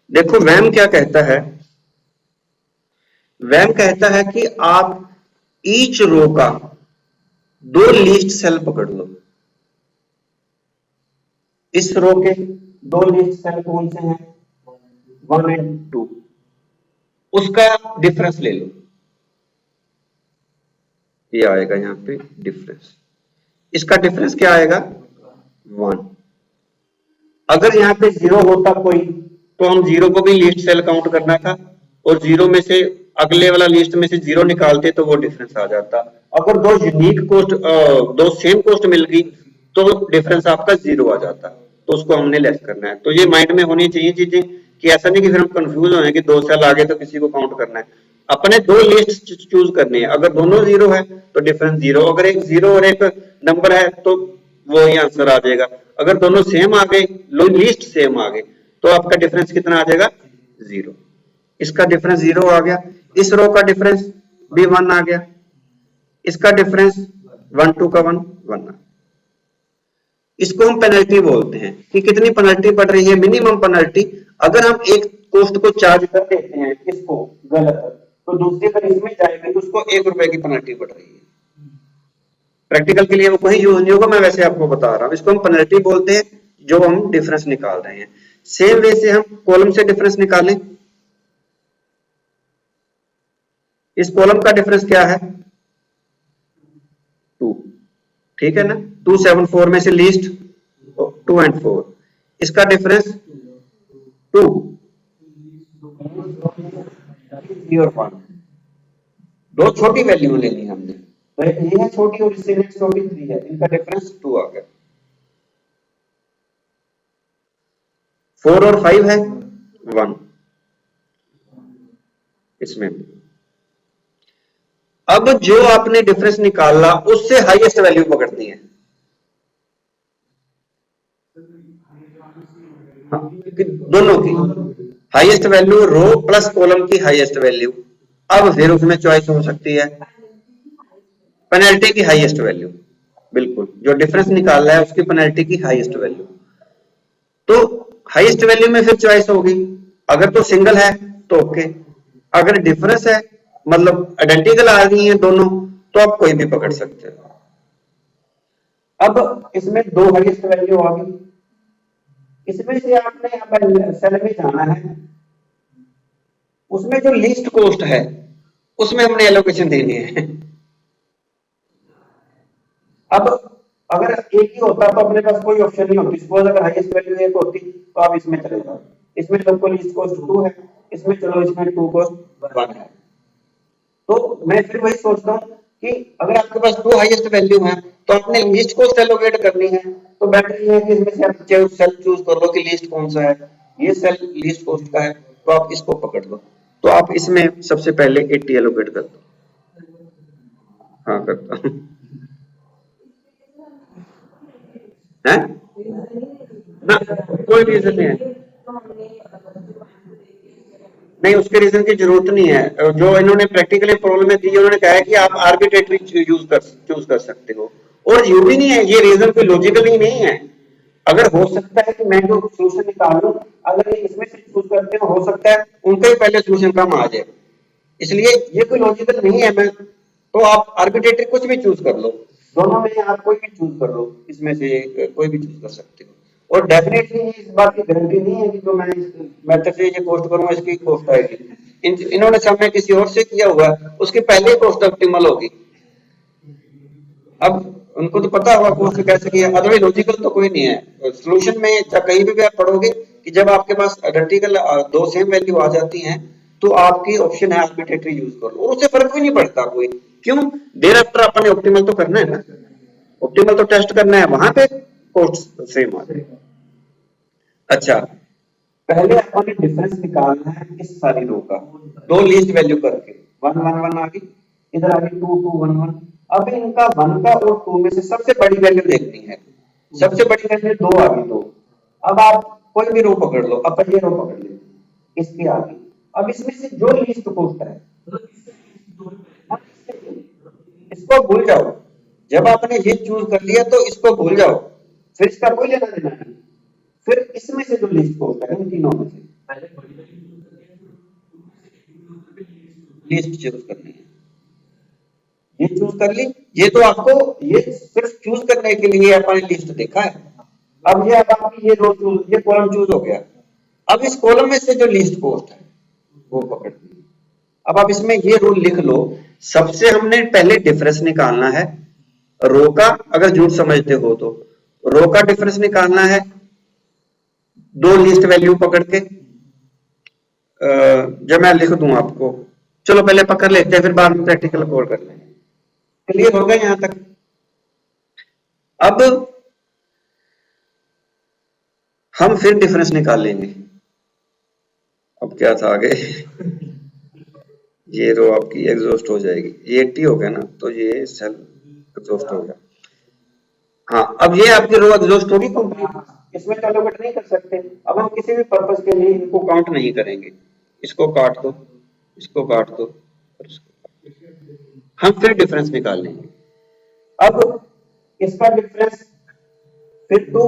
देखो वैम क्या कहता है, वैम कहता है कि आप ईच रो का 2 लीस्ट सेल पकड़ लो। इस रो के 2 लीस्ट सेल कौन से हैं? 1 एंड 2, उसका डिफरेंस ले लो, ये आएगा यहाँ पे डिफरेंस। इसका डिफरेंस क्या आएगा? 1। अगर यहाँ पे 0 होता कोई, तो हम 0 को भी लिस्ट सेल काउंट करना था, और 0 में से अगले वाला लिस्ट में से 0 निकालते तो वो डिफरेंस आ जाता। अगर दो यूनिक कॉस्ट, दो सेम कॉस्ट मिल गई, तो डिफरेंस आपका 0 आ जाता, तो उसको हमने लेस करना है। तो ये माइंड में होनी चाहिए चीजें, कि ऐसा नहीं कि फिर हम कंफ्यूज हो कि 2 सेल आगे तो किसी को काउंट करना है। अपने 2 लिस्ट चूज करनी है, अगर दोनों 0 है तो डिफरेंस 0, अगर एक 0 और एक नंबर है तो वो ही आंसर आ जाएगा। अगर दोनों सेम आ गए, लिस्ट सेम आ गए, तो आपका डिफरेंस कितना आ जाएगा? 0। इसका डिफरेंस 0 आ गया, इस रो का डिफरेंस भी 1 आ गया, इसका डिफरेंस 1 2 का 1 1 आ। इसको हम पेनल्टी बोलते हैं, कि कितनी पेनल्टी पड़ रही है, मिनिमम पेनल्टी। अगर हम एक कॉस्ट को चार्ज कर देते हैं इसको गलत, तो दूसरी अगर इसमें जाएगी तो उसको 1 रुपए की पेनल्टी पड़ रही है। प्रैक्टिकल के लिए वो कहीं यूज नहीं होगा, मैं वैसे आपको बता रहा हूँ, इसको हम पेनल्टी बोलते हैं जो हम डिफरेंस निकाल रहे हैं। सेम वे से हम कॉलम से डिफरेंस निकालें। इस कॉलम का डिफरेंस क्या है? 2, ठीक है ना। 2 7 4 में से लीस्ट 2 एंड 4, इसका डिफरेंस 2, 3 और 1, दो छोटी वैल्यू लेनी है हमने, तो एक ये है छोटी और इससे नेक्स्ट छोटी 3 है, इनका डिफरेंस 2 आ गया। 4 और 5 है 1 इसमें। अब जो आपने डिफरेंस निकाला उससे हाईएस्ट वैल्यू पकड़नी है। हाँ, दोनों की हाईएस्ट वैल्यू, रो प्लस कॉलम की हाईएस्ट वैल्यू। अब फिर उसमें चॉइस हो सकती है पेनल्टी की हाईएस्ट वैल्यू, बिल्कुल जो डिफरेंस निकाल रहा है उसकी पेनल्टी की हाईएस्ट वैल्यू। तो हाईएस्ट वैल्यू में फिर चॉइस होगी, अगर तो सिंगल है तो ओके, अगर डिफरेंस है मतलब आइडेंटिकल आ रही है दोनों, तो आप कोई भी पकड़ सकते हो। अब इसमें दो हाईएस्ट वैल्यू आ गई, इसमें से आपने यहाँ पर सेल में जाना है, उसमें जो लीस्ट कॉस्ट है उसमें हमने एलोकेशन देनी है। अब अगर एक ही होता तो अपने पास कोई ऑप्शन नहीं होती, सपोज अगर हाईएस्ट वैल्यू एक होती तो आप इसमें चले जाओ, इसमें सबको लीस्ट कॉस्ट 2 है, इसमें चलो इसमें 2 कॉस्ट 1 है। तो मैं फिर वही सोचता हूँ कि अगर आपके पास दो हाईएस्ट वैल्यू है तो आपने लीस्ट कॉस्ट एलोकेट करनी है, तो बेटर ये है कि इसमें से आप सेल चूज कर लो कि लीस्ट कौन सा है, ये सेल लीस्ट कॉस्ट का है तो आप इसको पकड़ लो। तो आप इसमें सबसे पहले 80 एलोकेट कर दो। हाँ करता हूँ। है ना, कोई रीजन नहीं है, नहीं उसके रीजन की जरूरत नहीं है। जो इन्होंने प्रैक्टिकली प्रॉब्लम में दी है उन्होंने कहा है कि आप आर्बिट्रेटरी चूज कर सकते हो, और ये भी नहीं है, ये रीजन कोई लॉजिकल ही नहीं है। अगर हो सकता है कि मैं जो सोल्यूशन निकाल लूं, अगर ये इसमें से चूज करते हो सकता है उनका ही पहले सोल्यूशन कम आ जाए, इसलिए ये कोई लॉजिकल नहीं है। मैं तो आप आर्बिट्रेटरी कुछ भी चूज कर लो, दोनों में आप कोई भी चूज कर लो, इसमें से कोई भी चूज कर सकते हो। और डेफिनेटली इस बात की गारंटी नहीं है कि जो मैं इस मेथड से ये कॉस्ट करूंगा इसकी कॉस्ट आएगी। इन्होंने सामने किसी और से किया हुआ उसकी पहले कॉस्ट ऑप्टिमल होगी। अब उनको तो पता होगा कौन से कैसे किया, अदरवाइज लॉजिकल तो कोई नहीं है। सॉल्यूशन में या कहीं भी आप पढ़ोगे कि जब आपके पास आइडेंटिकल दो सेम वैल्यू आ जाती हैं तो आपकी ऑप्शन है आर्बिट्रेटरी यूज कर लो, और उससे फर्क भी नहीं पड़ता कोई। क्यों? देर आफ्टर अपने ऑप्टिमल तो करना है ना, ऑप्टिमल तो टेस्ट करना है, वहां पे कॉस्ट सेम आ जाएगा। अच्छा, पहले अपन ने डिफरेंस निकालना है इस सारी रो का, दो लीस्ट वैल्यू करके 1 1 1 आ गई, इधर आ गई 2 2 1 1। अब इनका 1 का और 2 में से सबसे बड़ी वैल्यू देखनी है, सबसे बड़ी वैल्यू 2 आ गई 2। अब आप कोई भी रो पकड़ लो, अपन ये रो पकड़ ले, इसकी आ गई। अब इसमें से जो लीस्ट कॉस्ट है इसको भूल जाओ, जब आपने ये चूज कर लिया तो इसको भूल जाओ, फिर इसका कोई लेना देना नहीं। फिर इसमें से जो लिस्ट कॉस्ट है इन तीनों में से लिस्ट चूज करनी है, ये चूज कर ली। ये तो आपको ये सिर्फ चूज करने के लिए आपने लिस्ट देखा है। अब ये अब आपकी ये रो चूज, ये कॉलम चूज हो गया, अब इस कॉलम में से जो लिस्ट कॉस्ट है वो पकड़ ली। अब आप इसमें ये रूल लिख लो, सबसे हमने पहले डिफरेंस निकालना है रो का, अगर झूठ समझते हो तो रो का डिफरेंस निकालना है दो लिस्ट वैल्यू पकड़ के। जब मैं लिख दूं आपको, चलो पहले पकड़ लेते हैं फिर बाद में प्रैक्टिकल कोड कर लेंगे। क्लियर हो गया यहां तक? अब हम फिर डिफरेंस निकाल लेंगे। अब क्या था आगे? ये रो आपकी एग्जॉस्ट हो जाएगी, ये 80 हो गया ना, तो ये सेल एग्जॉस्ट हो गया। हाँ, अब ये आपकी रो एग्जॉस्ट होगी कंप्लीट, इसमें तो एलोकेट नहीं कर सकते। अब हम किसी भी पर्पस के लिए इनको काउंट नहीं करेंगे, इसको काट दो, इसको काट दो, हम फिर डिफरेंस निकाल लेंगे। अब इसका डिफरेंस फिर तो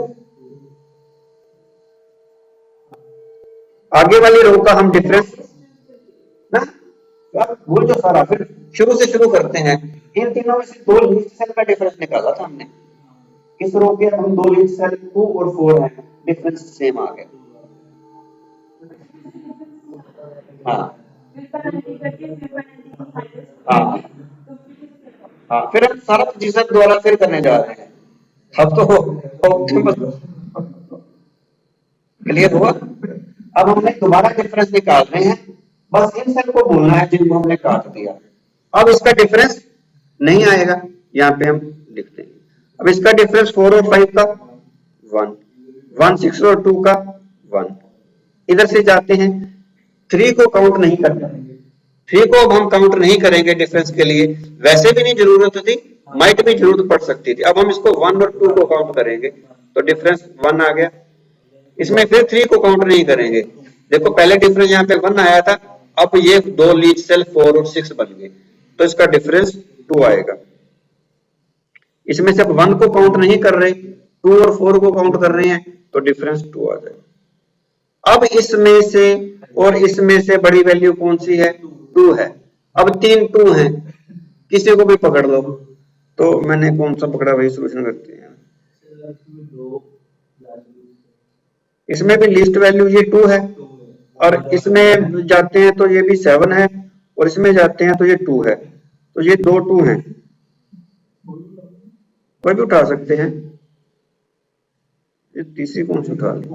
आगे वाली रो का हम डिफरेंस ना, अब भूल जो सारा, फिर शुरू से शुरू करते हैं। इन तीनों में से दो लीस्ट सेल का डिफरेंस निकाला था हमने, इस रो के हम दो लीस्ट सेल 2 और 4 है, डिफरेंस सेम आ गया। हाँ हाँ हाँ, फिर हम सारा प्रोसीजर दोबारा फिर करने जा रहे हैं। अब तो ऑप्टिमल क्लियर हुआ। अब हमने दोबारा डिफरेंस निकाल रहे हैं, बस इन सेल को बोलना है जिनको हमने काट दिया। अब इसका डिफरेंस नहीं आएगा, यहाँ पे हम लिखते हैं। अब इसका डिफरेंस 4 और 5 का 1, 1 6 और 2 का 1। इधर से जाते हैं, 3 को काउंट नहीं करते, 3 को अब हम काउंट नहीं करेंगे डिफरेंस के लिए, वैसे भी नहीं जरूरत थी, माइट भी जरूरत पड़ सकती थी। अब हम इसको 1 और 2 को काउंट करेंगे, तो डिफरेंस 1 आ गया। इसमें फिर 3 को काउंट नहीं करेंगे, देखो पहले डिफरेंस यहाँ पे 1 आया था, अब ये दो लीच सेल 4 और 6 बन गए, तो इसका डिफरेंस 2 आएगा। इसमें से अब 1 को काउंट नहीं कर रहे, 2 और 4 को काउंट कर रहे हैं, तो डिफरेंस 2 आ जाएगा। अब इसमें से और इसमें से बड़ी वैल्यू कौन सी है? 2 है। अब 3 2 हैं, किसी को भी पकड़ लो, तो मैंने कौन सा पकड़ा वही सोल्यूशन करते हैं। इसमें भी लीस्ट वैल्यू ये 2 है, और इसमें जाते हैं तो ये भी 7 है, और इसमें जाते हैं तो ये 2 है, तो ये 2 2 हैं, कोई भी उठा सकते हैं। ये तीसरी कौन सी उठा ली?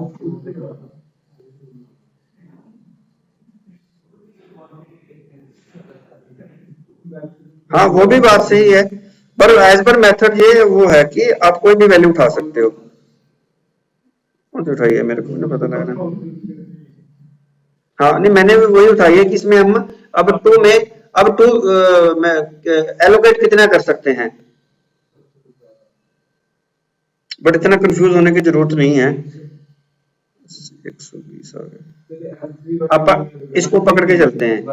हाँ वो भी बात सही है, पर एज पर मेथड ये वो है कि आप कोई भी वैल्यू उठा सकते हो। कौन सी उठाई है मेरे को नहीं पता लग रहा। हाँ नहीं, मैंने भी वही उठाई है कि इसमें हम अब 2 में अब 2 में एलोकेट कितना कर सकते हैं, बट इतना कंफ्यूज होने की जरूरत नहीं है। 120 आ गया, आप इसको पकड़ के चलते हैं,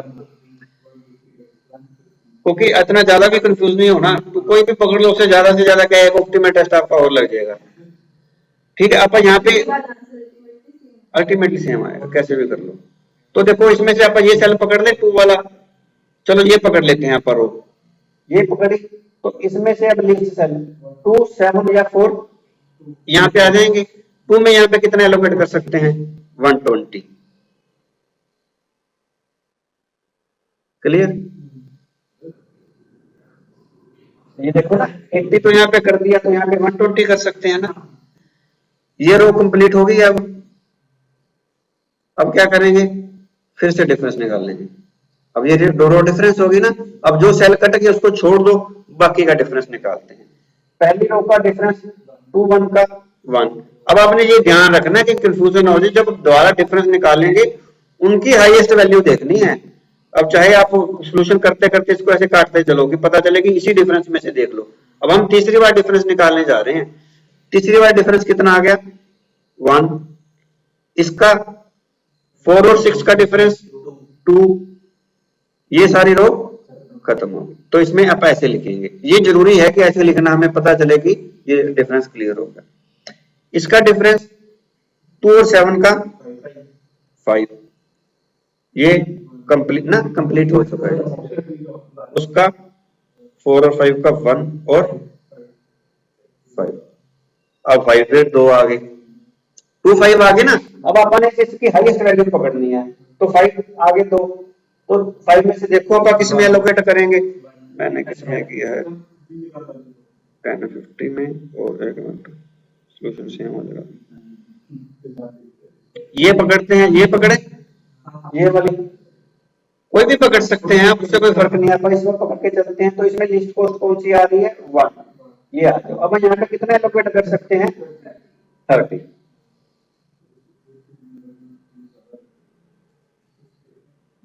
क्योंकि इतना ज्यादा भी कंफ्यूज नहीं होना, तो कोई भी पकड़ लो, उससे ज्यादा क्या है, ऑप्टिमल टेस्ट आपका और लग जाएगा। ठीक है, आप यहाँ पे अल्टीमेटली सेम आएगा, कैसे भी कर लो। तो देखो इसमें से आप ये सेल पकड़ ले 2 वाला, चलो ये पकड़ लेते हैं आप रो, ये पकड़ी, तो इसमें से अब लीस्ट सेल 2 7 या 4 यहाँ पे आ जाएंगे। 2 में यहाँ पे कितना एलोकेट कर सकते हैं? 120। क्लियर? ये देखो ना, 80 तो यहाँ पे कर दिया, तो यहाँ पे 120 कर सकते हैं ना। ये रो कंप्लीट होगी। अब क्या करेंगे, फिर से डिफरेंस निकाल लेंगे। अब ये दो रो डिफरेंस होगी ना, अब जो सेल कट गया उसको छोड़ दो, बाकी का डिफरेंस निकालते हैं। पहली रो का डिफरेंस 2 1 का 1। अब आपने ये ध्यान रखना है कि कंफ्यूजन हो जाए, जब दोबारा डिफरेंस निकालेंगे उनकी हाईएस्ट वैल्यू देखनी है। अब चाहे आप सोल्यूशन करते करते इसको ऐसे काटते चलो कि पता चले कि इसी डिफरेंस में से देख लो। अब हम तीसरी बार डिफरेंस निकालने जा रहे हैं। तीसरी बार डिफरेंस कितना आ गया? 1। इसका 4 और 6 का डिफरेंस 2। ये सारी रो खत्म हो गई। तो इसमें आप ऐसे लिखेंगे, ये जरूरी है कि ऐसे लिखना, हमें पता चले कि ये डिफरेंस क्लियर होगा। इसका डिफरेंस 2 और 7 का 5, ये कंप्लीट ना, कंप्लीट हो चुका है। उसका 4 और 5 का 1 और 5। अब 5 से 2 आ गए, 2 5 आ गए ना। अब आपने इसकी हाईएस्ट वैल्यू पकड़नी है, तो 5 आगे तो 5 में से देखो आप किस में एलोकेट करेंगे। मैंने किस में किया है? 10 50 में, और एक मिनट सोल्यूशन सेम हो जाएगा। ये पकड़ते हैं, ये पकड़े, ये वाली कोई भी पकड़ सकते हैं आप, उससे कोई फर्क नहीं आता। इसमें पकड़ के चलते हैं, तो इसमें लिस्ट कॉस्ट कौन सी आ रही है? 1। ये आ जाओ। अब यहाँ पे कितना एलोकेट कर सकते हैं? 30।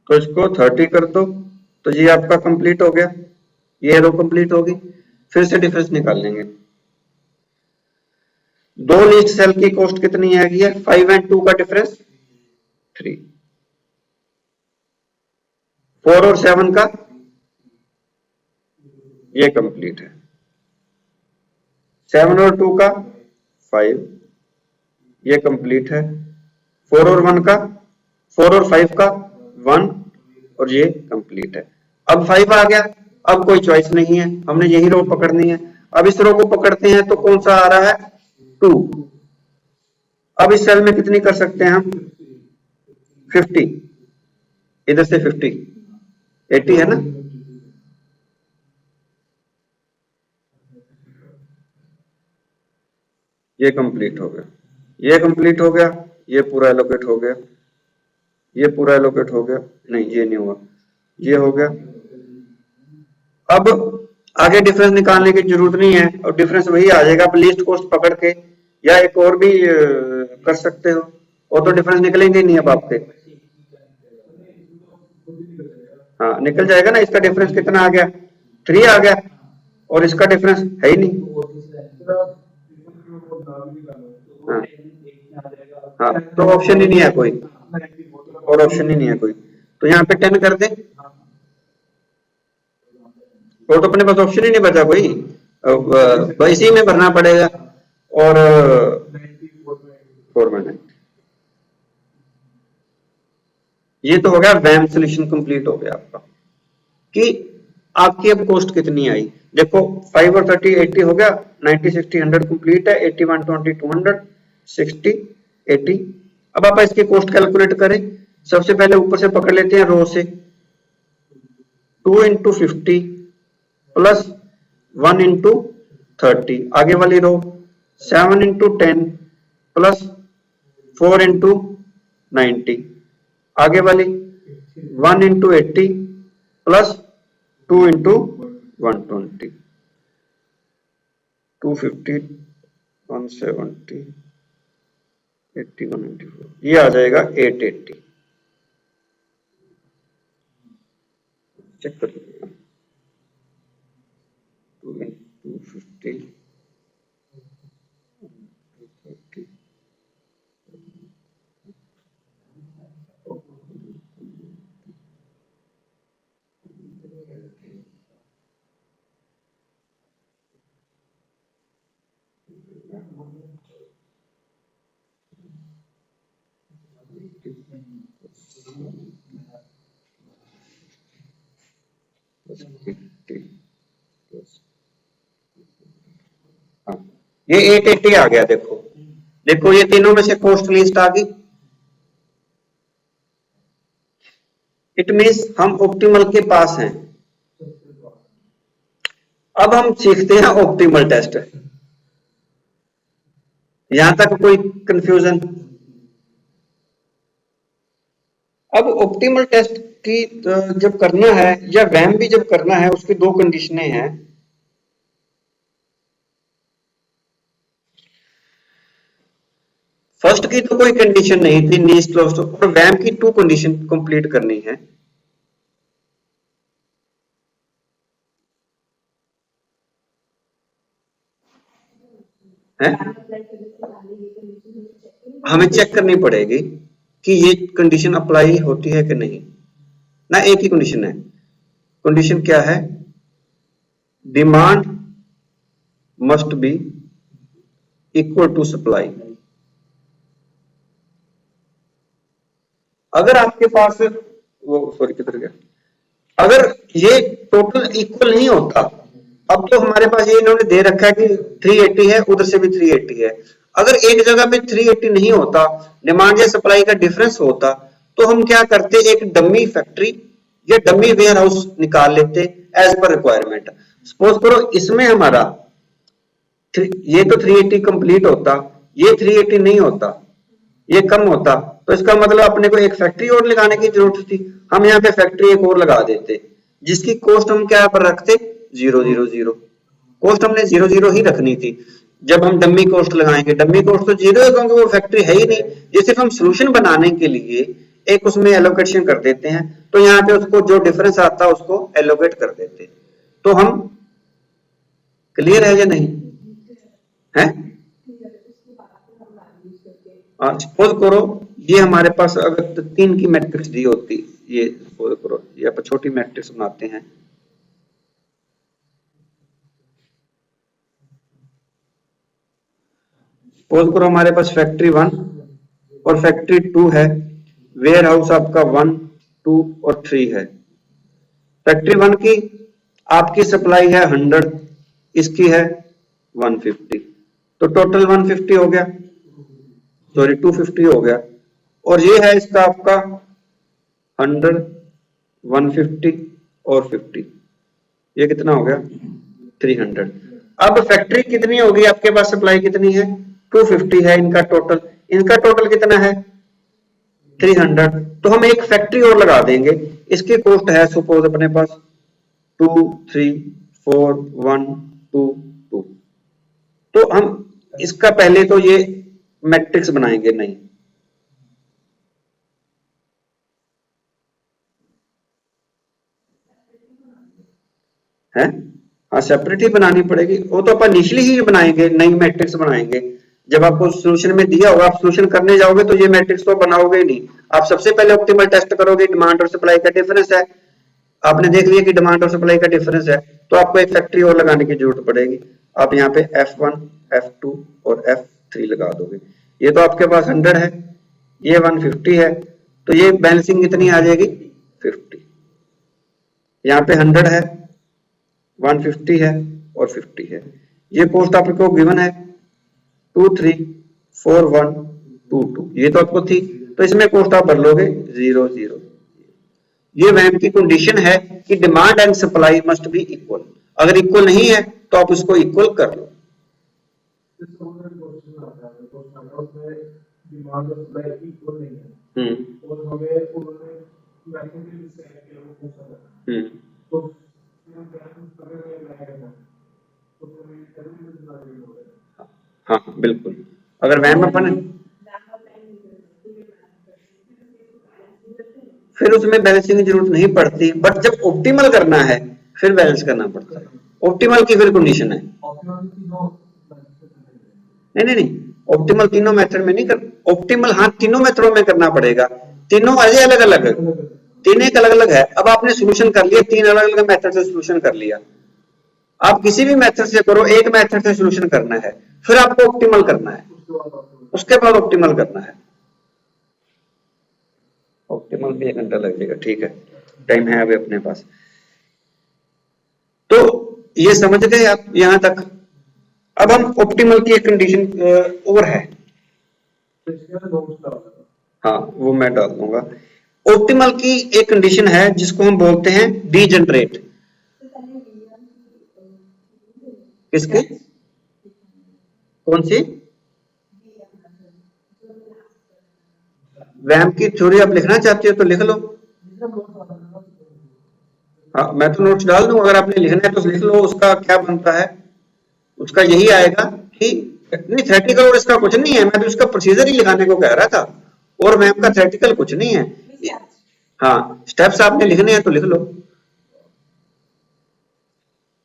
तो इसको 30 कर दो, तो ये आपका कंप्लीट हो गया, ये रो कंप्लीट होगी। फिर से डिफरेंस निकाल लेंगे। दो लिस्ट सेल की कॉस्ट कितनी आएगी? 5 और 2 का डिफरेंस 3। 4 और 7 का ये कंप्लीट है। 7 और 2 का 5, ये कंप्लीट है। 4 और 1 का 4 और 5 का 1, और ये कंप्लीट है। अब 5 आ गया, अब कोई चॉइस नहीं है, हमने यही रो पकड़नी है। अब इस रो को पकड़ते हैं, तो कौन सा आ रहा है? 2। अब इस सेल में कितनी कर सकते हैं हम? 50। इधर से 50, 80 है ना। ये कंप्लीट हो गया, ये कंप्लीट हो गया, ये पूरा एलोकेट हो गया, ये पूरा एलोकेट हो गया, नहीं ये नहीं हुआ, ये हो गया। अब आगे डिफरेंस निकालने की जरूरत नहीं है, और डिफरेंस वही आ जाएगा। आप लीस्ट कॉस्ट पकड़ के या एक और भी कर सकते हो, और तो डिफरेंस निकलेंगे नहीं अब आपके। हाँ निकल जाएगा ना, इसका डिफरेंस कितना आ गया, 3 आ गया, और इसका डिफरेंस है ही नहीं। हाँ हाँ, तो ऑप्शन ही नहीं है कोई, और ऑप्शन ही नहीं है कोई, तो यहाँ पे 10 कर दे, और तो अपने पास ऑप्शन ही नहीं बचा कोई, अब इसी में भरना पड़ेगा। और 4 में ये तो हो गया वैम सोल्यूशन कंप्लीट हो गया आपका, कि आपकी अब कॉस्ट कितनी आई। देखो 5 और 30 80 हो गया, 90 60 100 कंप्लीट है, 80 120 200 60 80। अब आप इसकी कॉस्ट कैलकुलेट करें। सबसे पहले ऊपर से पकड़ लेते हैं रो से, 2 इंटू 50 प्लस 1 इंटू 30। आगे वाली रो 7 इंटू 10 प्लस 4 इंटू 90। आगे वाली 1 इंटू 80 प्लस 2 इंटू 120, 250 170 80 194, ये आ जाएगा 880। चेक कर लीजिएगा, 2 इंटू 50 30 हाँ, ये 880 आ गया। देखो देखो ये तीनों में से कॉस्ट लिस्ट आ गई। इट मीन्स हम ऑप्टिमल के पास हैं। अब हम सीखते हैं ऑप्टिमल टेस्ट। यहां तक कोई कंफ्यूजन? अब ऑप्टिमल टेस्ट की जब करना है, या वैम भी जब करना है, उसकी 2 कंडीशनें हैं। फर्स्ट की तो कोई कंडीशन नहीं थी, लीस्ट कॉस्ट, और वैम की 2 कंडीशन कंप्लीट करनी है। है? हमें चेक करनी पड़ेगी कि ये कंडीशन अप्लाई होती है कि नहीं ना। एक ही कंडीशन है। कंडीशन क्या है? Demand must be equal to supply. अगर आपके पास वो सॉरी किधर गया, अगर ये टोटल इक्वल नहीं होता, अब तो हमारे पास ये इन्होंने दे रखा है कि 380 है, उधर से भी 380 है। अगर एक जगह पे 380 नहीं होता, डिमांड या सप्लाई का डिफरेंस होता, तो हम क्या करते, एक डमी फैक्ट्री या डमी वेयर हाउस निकाल लेते एज पर रिक्वायरमेंट। सपोज करो इसमें हमारा ये तो 380 कंप्लीट होता, ये 380 नहीं होता, ये कम होता, तो इसका मतलब अपने को एक फैक्ट्री और लगाने की जरूरत थी। हम यहाँ पे फैक्ट्री एक और लगा देते, जिसकी कॉस्ट हम क्या पर रखते, 000। कॉस्ट हमने 00 ही रखनी थी। जब हम डम्मी कॉस्ट लगाएंगे, डम्मी कॉस्ट तो 0 है, क्योंकि वो फैक्ट्री है ही नहीं। ये सिर्फ हम सोल्यूशन बनाने के लिए एक उसमें एलोकेशन कर देते हैं, तो यहाँ पे उसको जो डिफरेंस आता है उसको एलोकेट कर देते। तो हम क्लियर है या नहीं है? सपोज करो ये हमारे पास अगर 3 की मैट्रिक्स दी होती, ये सपोज करो ये आप छोटी मैट्रिक्स बनाते हैं। सपोज करो हमारे पास फैक्ट्री 1 और फैक्ट्री 2 है, वेयर हाउस आपका 1 2 और 3 है। फैक्ट्री 1 की आपकी सप्लाई है 100, इसकी है 150, तो टोटल 150 हो गया, सॉरी 250 हो गया। और ये है इसका आपका 100 150 और 50, ये कितना हो गया 300। अब फैक्ट्री कितनी होगी आपके पास, सप्लाई कितनी है 250 है इनका टोटल कितना है 300। तो हम एक फैक्ट्री और लगा देंगे, इसकी कॉस्ट है सपोज अपने पास 2 3 4 1 2 2। तो हम इसका पहले तो ये मैट्रिक्स बनाएंगे नहीं, है हाँ सेपरेट ही बनानी पड़ेगी, वो तो अपन इनिशियली ही बनाएंगे, नई मैट्रिक्स बनाएंगे। जब आपको सॉल्यूशन में दिया होगा, आप सॉल्यूशन करने जाओगे तो ये मैट्रिक्स तो बनाओगे ही नहीं, आप सबसे पहले ऑप्टिमल टेस्ट करोगे, डिमांड और सप्लाई का डिफरेंस है, आपने देख लिया कि डिमांड और सप्लाई का डिफरेंस है, तो आपको एक फैक्ट्री और लगाने की जरूरत पड़ेगी। आप यहाँ पे F1 F2 और F3 लगा दोगे। ये तो आपके पास 100 है, ये 150 है, तो ये बैलेंसिंग कितनी आ जाएगी 50। यहाँ पे 100 है, 150 है और 50 है। ये कॉस्ट आपको गिवन है 234122, ये तो आपको थी, तो इसमें कॉस्ट आप भर लोगे 0 0। ये वैम की कंडीशन है कि demand and supply must be equal, अगर इक्वल नहीं है तो आप उसको इक्वल कर लो। हाँ बिल्कुल, अगर वैम अपन फिर उसमें बैलेंसिंग की जरूरत नहीं पड़ती, बट जब ऑप्टिमल करना है फिर बैलेंस करना पड़ता है। ऑप्टिमल की फिर कंडीशन है, नहीं नहीं नहीं, ऑप्टिमल तीनों मेथड में नहीं कर, ऑप्टिमल हाँ तीनों मेथडों में करना पड़ेगा, तीनों ऐसे अलग अलग, तीन एक अलग अलग है। अब आपने सोल्यूशन कर लिया, तीन अलग अलग मेथड से सोल्यूशन कर लिया, आप किसी भी मेथड से करो, एक मेथड से सोल्यूशन करना है, फिर आपको ऑप्टिमल करना है, उसके बाद ऑप्टिमल करना है। ऑप्टिमल भी 1 घंटा लगेगा, ठीक है, टाइम है अभी अपने पास। तो ये समझ गए आप यहां तक। अब हम ऑप्टिमल की एक कंडीशन और है, हाँ वो मैं डाल दूंगा। ऑप्टिमल की एक कंडीशन है जिसको हम बोलते हैं डीजनरेट। किसके, कौन सी वैम की थ्योरी आप लिखना चाहते हो तो लिख लो, हाँ मैं तो नोट्स डाल दूं, अगर आपने लिखना है तो लिख लो, उसका क्या बनता है, उसका यही आएगा कि नहीं थ्योरेटिकल और इसका कुछ नहीं है, मैं तो उसका प्रोसीजर ही लिखाने को कह रहा था, और मैम का थ्योरेटिकल कुछ नहीं है। हाँ स्टेप्स आपने लिखने हैं तो लिख लो।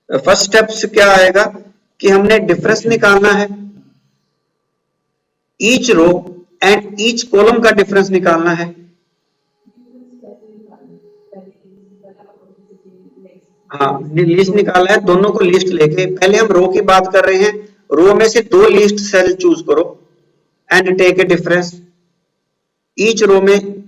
फर्स्ट स्टेप्स क्या आएगा कि हमने डिफरेंस निकालना है, each row and each column का डिफरेंस निकालना है। हाँ लिस्ट निकालना है, दोनों को लिस्ट लेके, पहले हम रो की बात कर रहे हैं, रो में से 2 लिस्ट सेल चूज करो and take a difference each row में।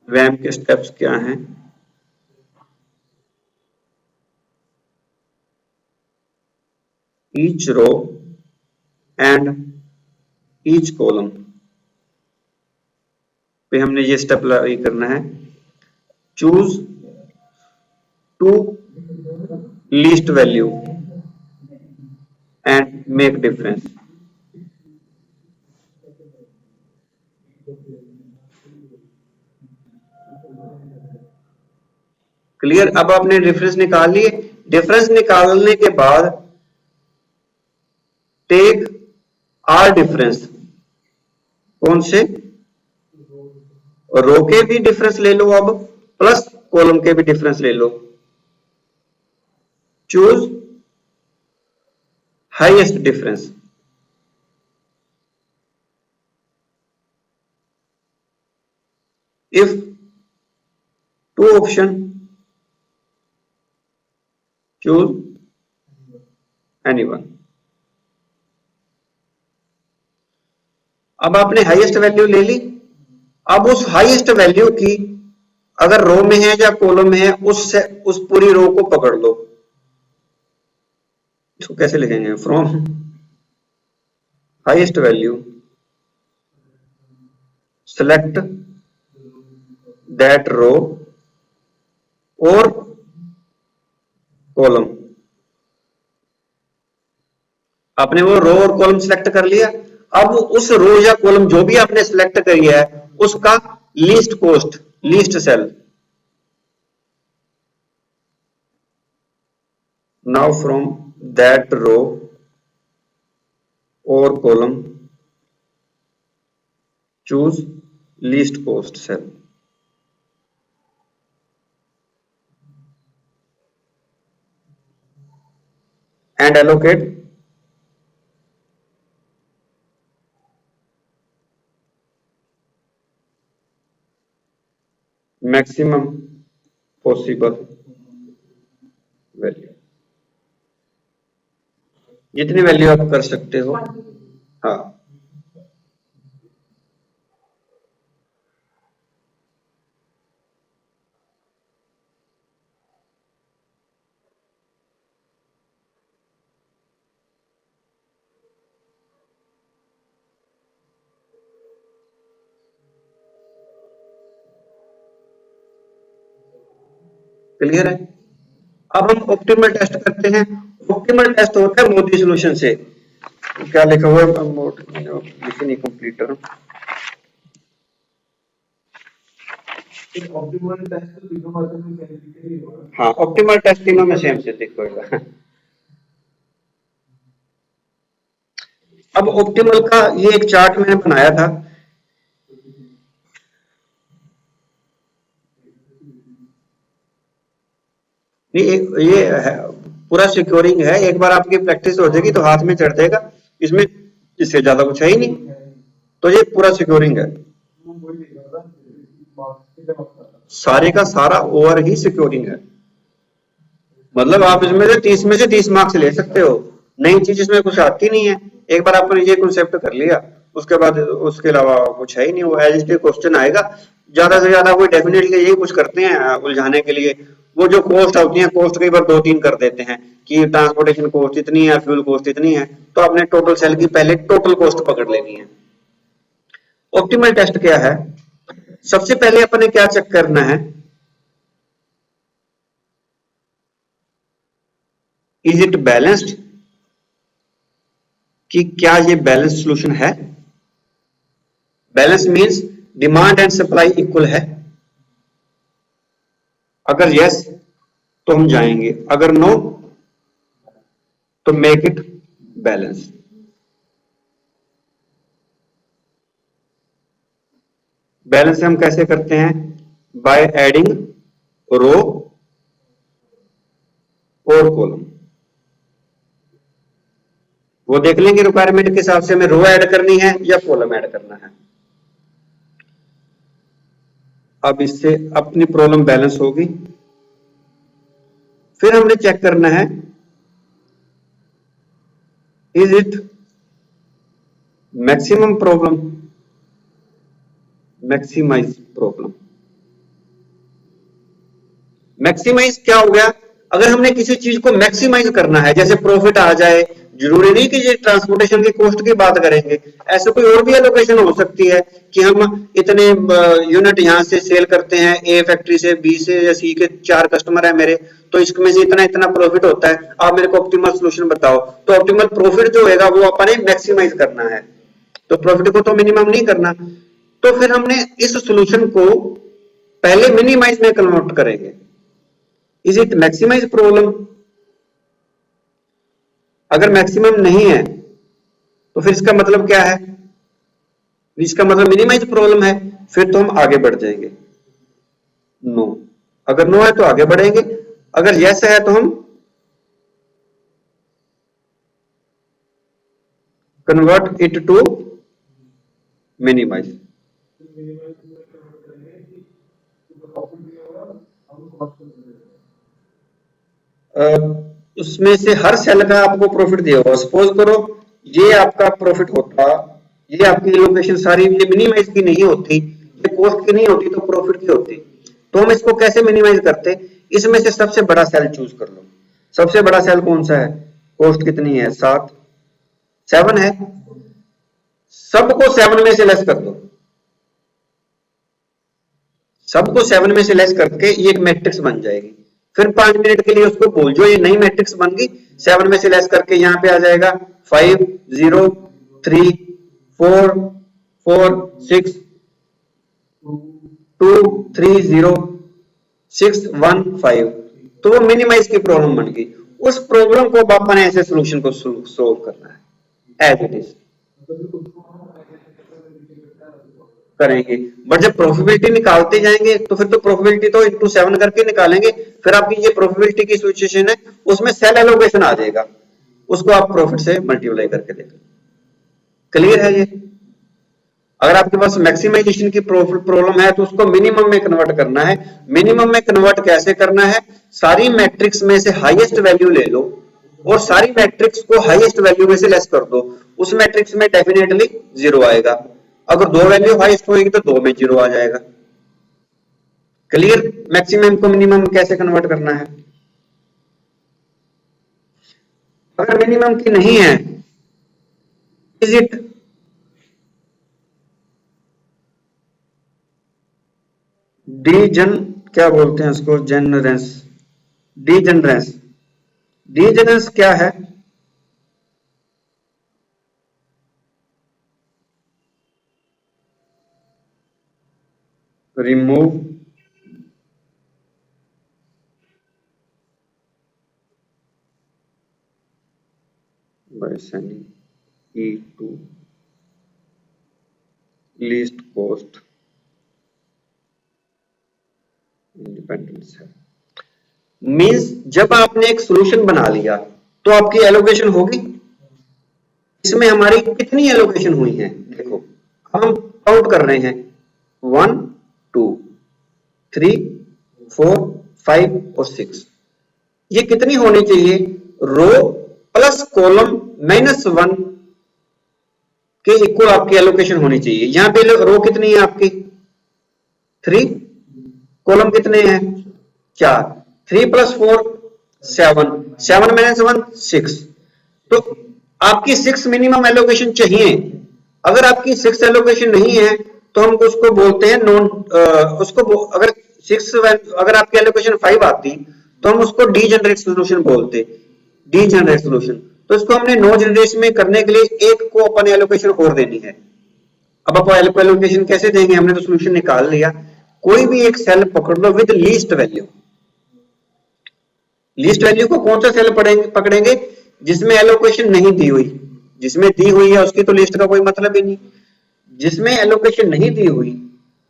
वैम के स्टेप्स क्या हैं, each row and each column पे हमने ये स्टेप करना है, choose 2 least value and make difference. Clear, अब आपने डिफरेंस निकाल लिए, डिफरेंस निकालने के बाद टेक आर डिफरेंस, कौन से, रो के भी डिफरेंस ले लो अब, प्लस कॉलम के भी डिफरेंस ले लो, choose highest difference. If 2 option choose anyone. अब आपने हाईएस्ट वैल्यू ले ली, अब उस हाईएस्ट वैल्यू की अगर रो में है या कॉलम में है, उस पूरी रो को पकड़ लो, इसको कैसे लिखेंगे? From highest value select that row और कॉलम। आपने वो रो और कॉलम सिलेक्ट कर लिया। अब उस रो या कॉलम जो भी आपने सिलेक्ट करी है उसका least cost, least cell. Now from that row और column choose least cost cell and allocate maximum possible value। जितनी वैल्यू आप कर सकते हो। हाँ, क्लियर है। अब हम ऑप्टिमल टेस्ट करते हैं। ऑप्टिमल टेस्ट होता है मोदी सॉल्यूशन से। क्या लिखा हुआ है? मिशन कंप्लीटर। ऑप्टिमल टेस्ट तो तीनों माध्यम में कैलकुलेट ही होगा। हाँ, ऑप्टिमल टेस्ट तीनों में सेम से दिखेगा। अब ऑप्टिमल का ये एक चार्ट मैंने बनाया था। ये है, पूरा सिक्योरिंग है। एक बार आपकी प्रैक्टिस हो जाएगी तो हाथ में चढ़ जाएगा। इसमें इससे ज्यादा कुछ है ही नहीं। तो ये पूरा सिक्योरिंग है। सारे का सारा ओवर ही सिक्योरिंग है। मतलब आप इसमें से 30 में से 30 मार्क्स ले सकते हो। नई चीज इसमें कुछ आती नहीं है। एक बार आपने ये कॉन्सेप्ट कर लिया, उसके बाद उसके अलावा कुछ है ही नहीं। वो एज इट क्वेश्चन आएगा। ज्यादा से ज्यादा वो डेफिनेटली यही कुछ करते हैं उलझाने के लिए। वो जो कॉस्ट होती है, कॉस्ट कई बार 2-3 कर देते हैं कि ट्रांसपोर्टेशन कॉस्ट इतनी है, फ्यूल कॉस्ट इतनी है। तो आपने टोटल सेल की पहले टोटल कॉस्ट पकड़ लेनी है। ऑप्टिमल टेस्ट क्या है? सबसे पहले अपने क्या चेक करना है? इज इट बैलेंस्ड, कि क्या ये बैलेंस सॉल्यूशन है? Balance means demand and supply equal है। अगर यस तो हम जाएंगे, अगर नो तो मेक इट बैलेंस। बैलेंस हम कैसे करते हैं? बाय एडिंग रो और कॉलम। वो देख लेंगे रिक्वायरमेंट के हिसाब से हमें रो ऐड करनी है या कॉलम ऐड करना है। अब इससे अपनी प्रॉब्लम बैलेंस होगी। फिर हमने चेक करना है is it maximum problem, maximize problem. Maximize क्या हो गया? अगर हमने किसी चीज को मैक्सिमाइज करना है, जैसे प्रॉफिट आ जाए, जरूरी नहीं कि ये ट्रांसपोर्टेशन की कॉस्ट की बात करेंगे। ऐसे कोई और भी एलोकेशन हो सकती है कि हम इतने यूनिट यहाँ से सेल करते हैं, ए फैक्ट्री से, बी से या सी के 4 कस्टमर है मेरे, तो इसमें से इतना इतना प्रॉफिट होता है। आप मेरे को ऑप्टिमल सोल्यूशन बताओ। तो ऑप्टिमल प्रॉफिट जो होगा वो अपने मैक्सिमाइज करना है, तो प्रॉफिट को तो मिनिमम नहीं करना। तो फिर हमने इस सोल्यूशन को पहले मिनिमाइज में कन्वर्ट करेंगे। Is it maximize problem? अगर मैक्सिमम नहीं है तो फिर इसका मतलब क्या है? इसका मतलब मिनिमाइज प्रॉब्लम है। फिर तो हम आगे बढ़ जाएंगे। नो, अगर नो है तो आगे बढ़ेंगे। अगर यस है तो हम कन्वर्ट इट टू मिनिमाइज। उसमें से हर सेल का आपको प्रॉफिट दिया होगा। सपोज करो ये आपका प्रॉफिट होता, ये आपकी लोकेशन सारी ये मिनिमाइज की नहीं होती, ये कॉस्ट की नहीं होती तो प्रॉफिट की होती। तो हम इसको कैसे मिनिमाइज करते? इसमें से सबसे बड़ा सेल चूज कर लो। सबसे बड़ा सेल कौन सा है? कॉस्ट कितनी है 7, 7 है, सबको 7 में से लेस कर दो, सबको 7 में से लेस करके ये एक मैट्रिक्स बन जाएगी। फिर 5 मिनट के लिए उसको भूल जो, ये नई मैट्रिक्स बन गई, 7 में से लेस करके यहाँ पे आ जाएगा 5 0 3 4 4 6 2 3 0 6 1 5। तो वो मिनिमाइज की प्रॉब्लम बन गई। उस प्रॉब्लम को अपन ऐसे सोल्यूशन को सोल्व करना है एज इट इज करेंगे। बट जब प्रोबेबिलिटी निकालते जाएंगे तो फिर तो प्रोबेबिलिटी तो इंटू 7 करके निकालेंगे, फिर आपकी ये प्रोबेबिलिटी की सिचुएशन है, उसमें सेल एलोकेशन आ जाएगा, उसको आप प्रॉफिट से मल्टीप्लाई करके देख लो। क्लियर है ये? अगर आपके पास मैक्सिमाइजेशन की प्रॉब्लम है तो उसको मिनिमम में कन्वर्ट करना है। मिनिमम में कन्वर्ट कैसे करना है? सारी मैट्रिक्स में से हाईएस्ट वैल्यू ले लो और सारी मैट्रिक्स को हाईएस्ट वैल्यू में से लेस कर दो, उस मैट्रिक्स में डेफिनेटली 0 आएगा। अगर 2 वैल्यू हाईएस्ट होगी तो 2 में 0 आ जाएगा। क्लियर? मैक्सिमम को मिनिमम कैसे कन्वर्ट करना है? अगर मिनिमम की नहीं है, इज इट क्या बोलते हैं इसको, डीजेनरेंस क्या है? Remove by sending E to least cost independence है। मींस जब आपने एक सॉल्यूशन बना लिया तो आपकी एलोकेशन होगी। इसमें हमारी कितनी एलोकेशन हुई है देखो, हम काउंट कर रहे हैं 1 2 3 4 5 और 6। ये कितनी होनी चाहिए? रो प्लस कॉलम -1 के इक्वल आपकी एलोकेशन होनी चाहिए। यहां पे रो कितनी है आपकी 3, कॉलम कितने हैं 4, 3 + 4 7, 7 - 1 6। तो आपकी 6 मिनिमम एलोकेशन चाहिए। अगर आपकी 6 एलोकेशन नहीं है तो हम उसको बोलते हैं नॉन, उसको अगर 6 अगर आपकी एलोकेशन 5 आती तो हम उसको डीजेनरेट सॉल्यूशन बोलते, डीजेनरेट सॉल्यूशन। तो इसको हमने नो जनरेशन में करने के लिए एक को अपन एलोकेशन और देनी है। अब आप एलोकेशन कैसे देंगे? हमने तो सॉल्यूशन निकाल लिया। कोई भी एक सेल पकड़ लो with least value. Least value को कौन सा सेल पकड़ेंगे? जिसमें एलोकेशन नहीं दी हुई। जिसमें दी हुई है उसकी तो लिस्ट का कोई मतलब ही नहीं। जिसमें एलोकेशन नहीं दी हुई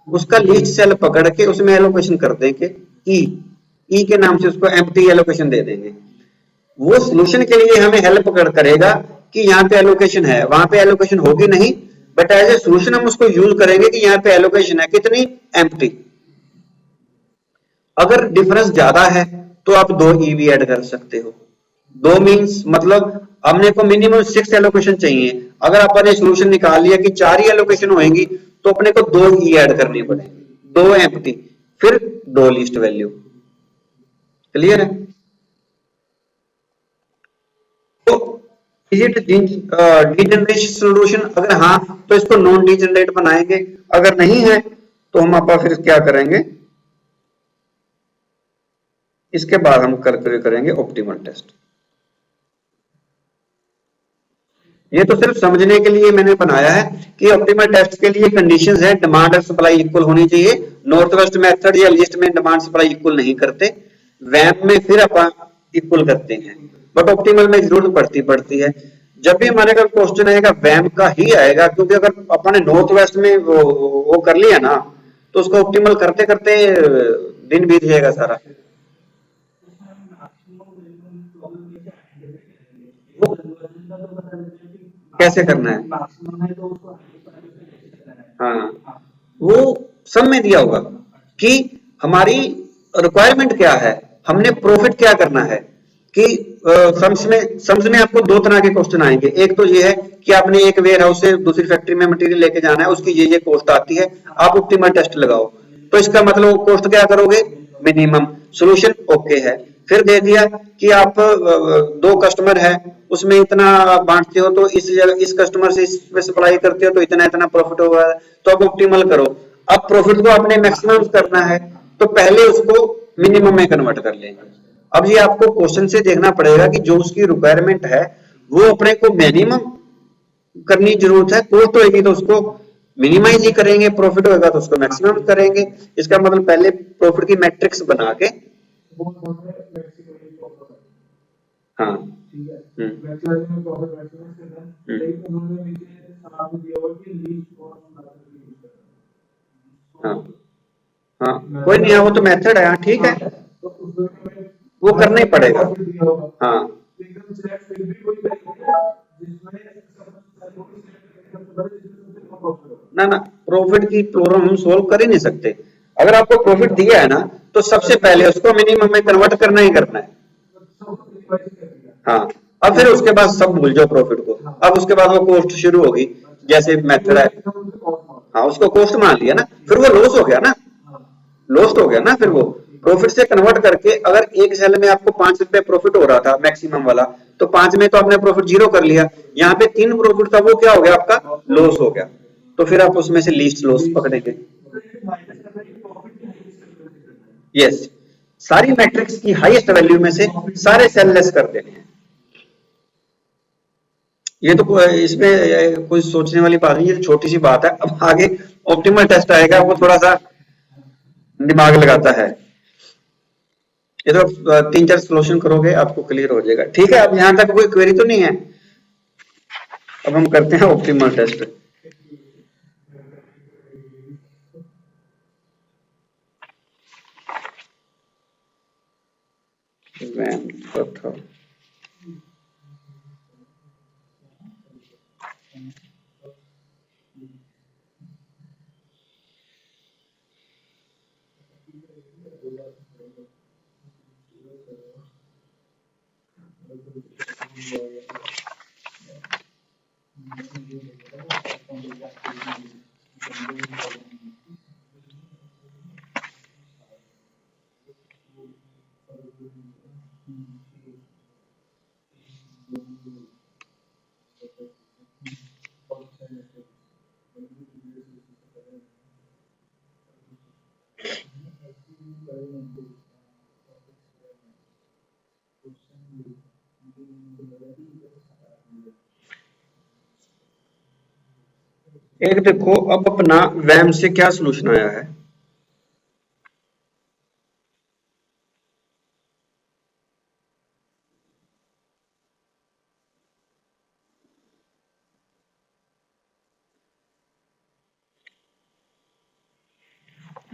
उसका लीस्ट सेल पकड़ के उसमें एलोकेशन कर देंगे ई के नाम से, उसको एम्प्टी एलोकेशन दे देंगे। वो सॉल्यूशन के लिए हमें हेल्प करेगा कि यहाँ पे एलोकेशन है, वहां पे एलोकेशन होगी नहीं, बट एज ए सॉल्यूशन हम उसको यूज करेंगे कि यहाँ पे एलोकेशन है कितनी, एम्प्टी। अगर डिफरेंस ज्यादा है तो आप 2 ई भी ऐड कर सकते हो। 2 मींस मतलब हमने को मिनिमम 6 एलोकेशन चाहिए। अगर अपन ने सॉल्यूशन निकाल लिया कि 4 ही एलोकेशन होएंगी तो अपने को 2 ई ऐड करनी पड़ेगी, 2 एम्प्टी, फिर 2 लिस्ट वैल्यू। क्लियर है? तो इज इट डीजेनरेट सॉल्यूशन? अगर हाँ तो इसको नॉन डीजेनरेट बनाएंगे, अगर नहीं है तो हम आपका फिर क्या करेंगे, इसके बाद हम करेंगे ऑप्टिमल टेस्ट। ये तो सिर्फ समझने के लिए मैंने बनाया है कि ऑप्टिमल टेस्ट के लिए कंडीशंस है, डिमांड और सप्लाई इक्वल होनी चाहिए। नॉर्थ वेस्ट मेथड या लिस्ट में डिमांड सप्लाई इक्वल नहीं करते, वैम में फिर अपन इक्वल करते हैं, बट ऑप्टिमल में जरूरत पड़ती है। जब भी हमारे का क्वेश्चन आएगा वैम का ही आएगा, क्योंकि अगर अपन ने नॉर्थ वेस्ट में वो कर लिया ना तो उसको ऑप्टिमल करते करते दिन बीत जाएगा सारा। कैसे करना है? हाँ, वो सब में दिया होगा कि हमारी रिक्वायरमेंट क्या है, हमने प्रॉफिट क्या करना है। कि सम्स में आपको 2 तरह के क्वेश्चन आएंगे। एक तो ये है कि आपने एक वेयर हाउस से दूसरी फैक्ट्री में मटेरियल लेके जाना है, उसकी ये कॉस्ट आती है, आप ऑप्टिमल टेस्ट लगाओ। तो इसका मतलब कॉस्ट क्या करोगे, मिनिमम। सॉल्यूशन ओके है, फिर दे दिया कि आप 2 कस्टमर है, उसमें इतना बांटते हो तो इस जगह इस कस्टमर से इस पे सप्लाई करते हो तो इतना इतना प्रॉफिट होगा, तो अब ऑप्टिमल करो। अब प्रॉफिट को आपने मैक्सिमम करना है तो पहले उसको मिनिमम में कन्वर्ट कर लेंगे। अब ये आपको क्वेश्चन से देखना पड़ेगा कि जो उसकी रिक्वायरमेंट है वो अपने को मिनिमम करनी जरूरत है, कॉस्ट होगी तो उसको मिनिमाइज ही करेंगे, प्रॉफिट होगा तो उसको मैक्सिमम करेंगे। इसका मतलब पहले प्रॉफिट की मैट्रिक्स बना के, वो हमें मैक्सिमम प्रॉफिट है, हाँ, ठीक है, मैक्सिमम में प्रॉफिट मैक्सिमम करना है, लेकिन उन्होंने नीचे साथ दिया हुआ कि लीस्ट कॉस्ट मेथड यूज करना हाँ, है। हाँ, कोई नहीं है, वो तो मेथड है, हाँ, ठीक है, तो उसमें वो करना ही पड़ेगा, प्रॉफिट दिया होगा, हाँ। एकदम सिलेक्ट फिर भी कोई करेगा जिसमें ना ना, प्रॉफिट की प्रॉब्लम हम सोल्व कर ही नहीं सकते। अगर आपको प्रॉफिट दिया है ना तो सबसे पहले उसको मिनिमम में कन्वर्ट करना ही करना है, हाँ। अब फिर उसके बाद सब भूल जाओ प्रॉफिट को, अब उसके बाद वो कॉस्ट शुरू होगी, जैसे मेथड है, हाँ, उसको कॉस्ट मान लिया ना, फिर वो लॉस हो गया ना, लॉस्ट हो गया ना, फिर वो प्रॉफिट से कन्वर्ट करके अगर एक सेल में आपको 5 रुपए प्रॉफिट हो रहा था मैक्सिमम वाला, तो 5 में तो आपने प्रॉफिट 0 कर लिया, यहाँ पे 3 प्रॉफिट था वो क्या हो गया, आपका लॉस हो गया, तो फिर आप उसमें से लीस्ट लॉस पकड़ेंगे। यस, सारी मैट्रिक्स की हाईएस्ट वैल्यू में से सारे सेल लेस कर देने हैं। ये तो इसमें कोई सोचने वाली बात नहीं, ये छोटी सी बात है। अब आगे ऑप्टिमल टेस्ट आएगा, वो थोड़ा सा दिमाग लगाता है। ये तो 3-4 सोल्यूशन करोगे आपको क्लियर हो जाएगा, ठीक है। अब यहाँ तक कोई क्वेरी तो नहीं है? अब हम करते हैं ऑप्टिमल टेस्ट। एक देखो, अब अपना वैम से क्या सोल्यूशन आया है।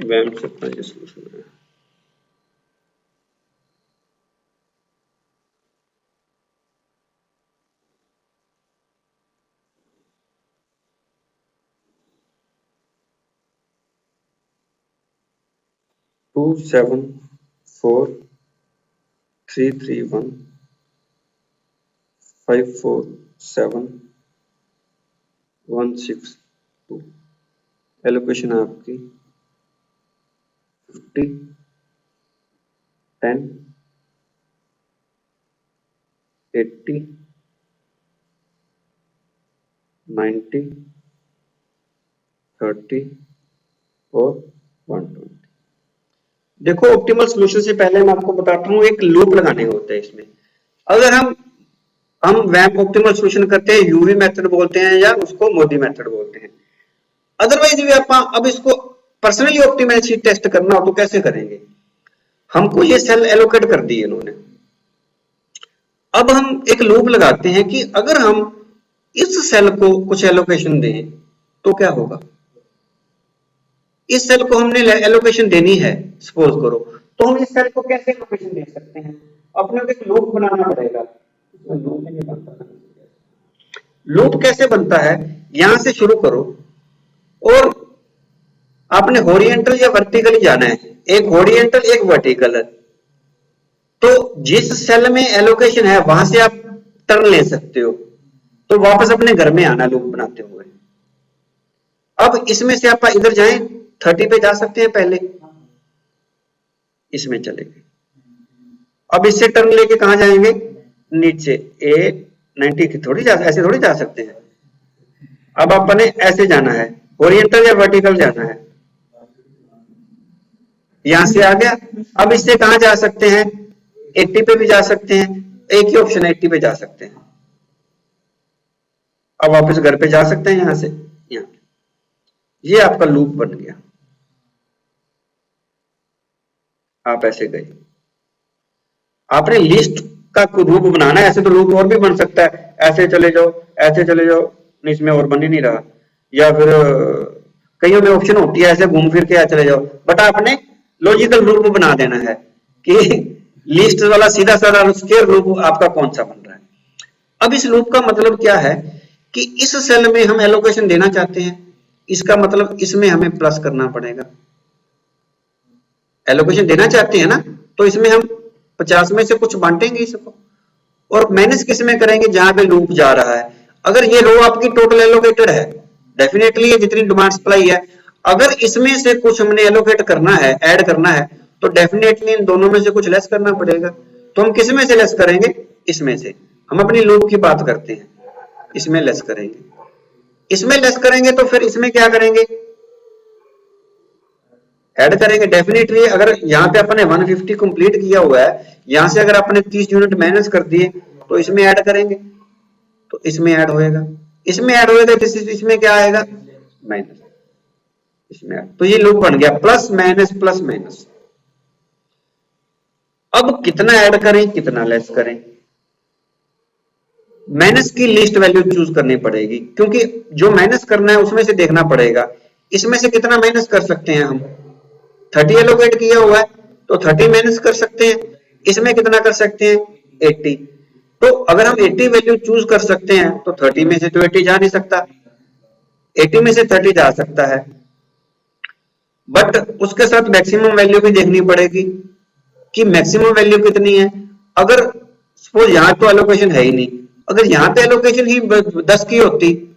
वैम से अपना ये सोल्यूशन आया, टू 7 4 3 3 1 5 4 7 1 6 2। एलोकेशन है आपकी 50 10 80 90 30 और 120। देखो, ऑप्टिमल सॉल्यूशन से पहले मैं आपको बताता हूँ, एक लूप लगाने होते हैं इसमें। अगर हम वैम ऑप्टिमल सॉल्यूशन करते हैं, यूवी मेथड बोलते हैं या उसको मोदी मेथड बोलते हैं। अदरवाइज भी आप अब इसको पर्सनली ऑप्टिमाइज टेस्ट करना हो तो कैसे करेंगे? हमको ये सेल एलोकेट कर दिए इन्होंने, अब हम एक लूप लगाते हैं कि अगर हम इस सेल को कुछ एलोकेशन दें तो क्या होगा। इस सेल को हमने एलोकेशन देनी है, सपोज करो, तो हम इस सेल को कैसे एलोकेशन दे सकते हैं? अपने को एक लूप बनाना पड़ेगा। लूप नहीं बनता, लूप कैसे बनता है? यहां से शुरू करो और आपने हॉरिजॉन्टल या वर्टिकली जाना है, एक हॉरिजॉन्टल एक वर्टिकल है, तो जिस सेल में एलोकेशन है वहां से आप टर्न ले सकते हो, तो वापस अपने घर में आना लूप बनाते हुए। अब इसमें से आप इधर जाएं, 30 पे जा सकते हैं, पहले इसमें चले गए। अब इससे टर्न लेके कहां जाएंगे, नीचे। A90 थोड़ी ऐसे थोड़ी जा सकते हैं। अब अपने ऐसे जाना है, ओरिएंटल या वर्टिकल जाना है, यहां से आ गया। अब इससे कहां जा सकते हैं, 80 पे भी जा सकते हैं, एक ही ऑप्शन है 80 पे जा सकते हैं। अब वापस घर पे जा सकते हैं यहां से, यहाँ ये आपका लूप बन गया। आप ऐसे गए, आपने लिस्ट का रूप बनाना है। ऐसे तो लूप और भी बन सकता है, ऐसे चले जाओ, ऐसे चले जाओ, नहीं इसमें और बन ही नहीं रहा। या फिर कईयों में ऑप्शन होती है ऐसे घूम फिर के चले जाओ, बट आपने लॉजिकल रूप बना देना है कि लिस्ट वाला सीधा साधा स्क्वायर रूप आपका कौन सा बन रहा है। अब इस लूप का मतलब क्या है कि इस सेल में हम एलोकेशन देना चाहते हैं, इसका मतलब इसमें हमें प्लस करना पड़ेगा। एलोकेशन देना चाहते हैं ना, तो इसमें हम 50 में से कुछ बांटेंगे इसको, और माइनस किस में करेंगे, जहां पे लूप जा रहा है। अगर ये रो आपकी टोटल एलोकेटेड है, डेफिनेटली ये जितनी डिमांड सप्लाई है, अगर इसमें से कुछ हमने एलोकेट करना है, ऐड करना है, तो डेफिनेटली इन दोनों में से कुछ लेस करना पड़ेगा। तो हम किस में से लेस करेंगे, इसमें से। हम अपनी लूप की बात करते हैं, इसमें लेस करेंगे। इसमें लेस करेंगे तो फिर इसमें क्या करेंगे, ऐड करेंगे। डेफिनेटली अगर यहाँ पे अपने 150 कंप्लीट किया हुआ है, यहां से अगर अपने 30 यूनिट माइनस कर दिए तो इसमें ऐड करेंगे, तो इसमें ऐड होएगा, इसमें ऐड होएगा, इसमें क्या आएगा, माइनस, इसमें ऐड। तो ये लूप बन गया, प्लस माइनस प्लस माइनस। अब कितना ऐड करें कितना लेस करें, माइनस की लिस्ट वैल्यू चूज करनी पड़ेगी, क्योंकि जो माइनस करना है उसमें से देखना पड़ेगा इसमें से कितना माइनस कर सकते हैं हम। 30 एलोकेट किया हुआ है तो 30 माइनस कर सकते हैं, इसमें कितना कर सकते हैं, 80। तो अगर हम 80 वैल्यू चूज कर सकते हैं तो 30 में से तो 80 जा नहीं सकता, 80 में से 30 जा सकता है, बट उसके साथ मैक्सिमम वैल्यू भी देखनी पड़ेगी कि मैक्सिमम वैल्यू कितनी है। अगर सपोज यहाँ तो एलोकेशन है ही नहीं, अगर यहाँ पे एलोकेशन ही 10 की होती,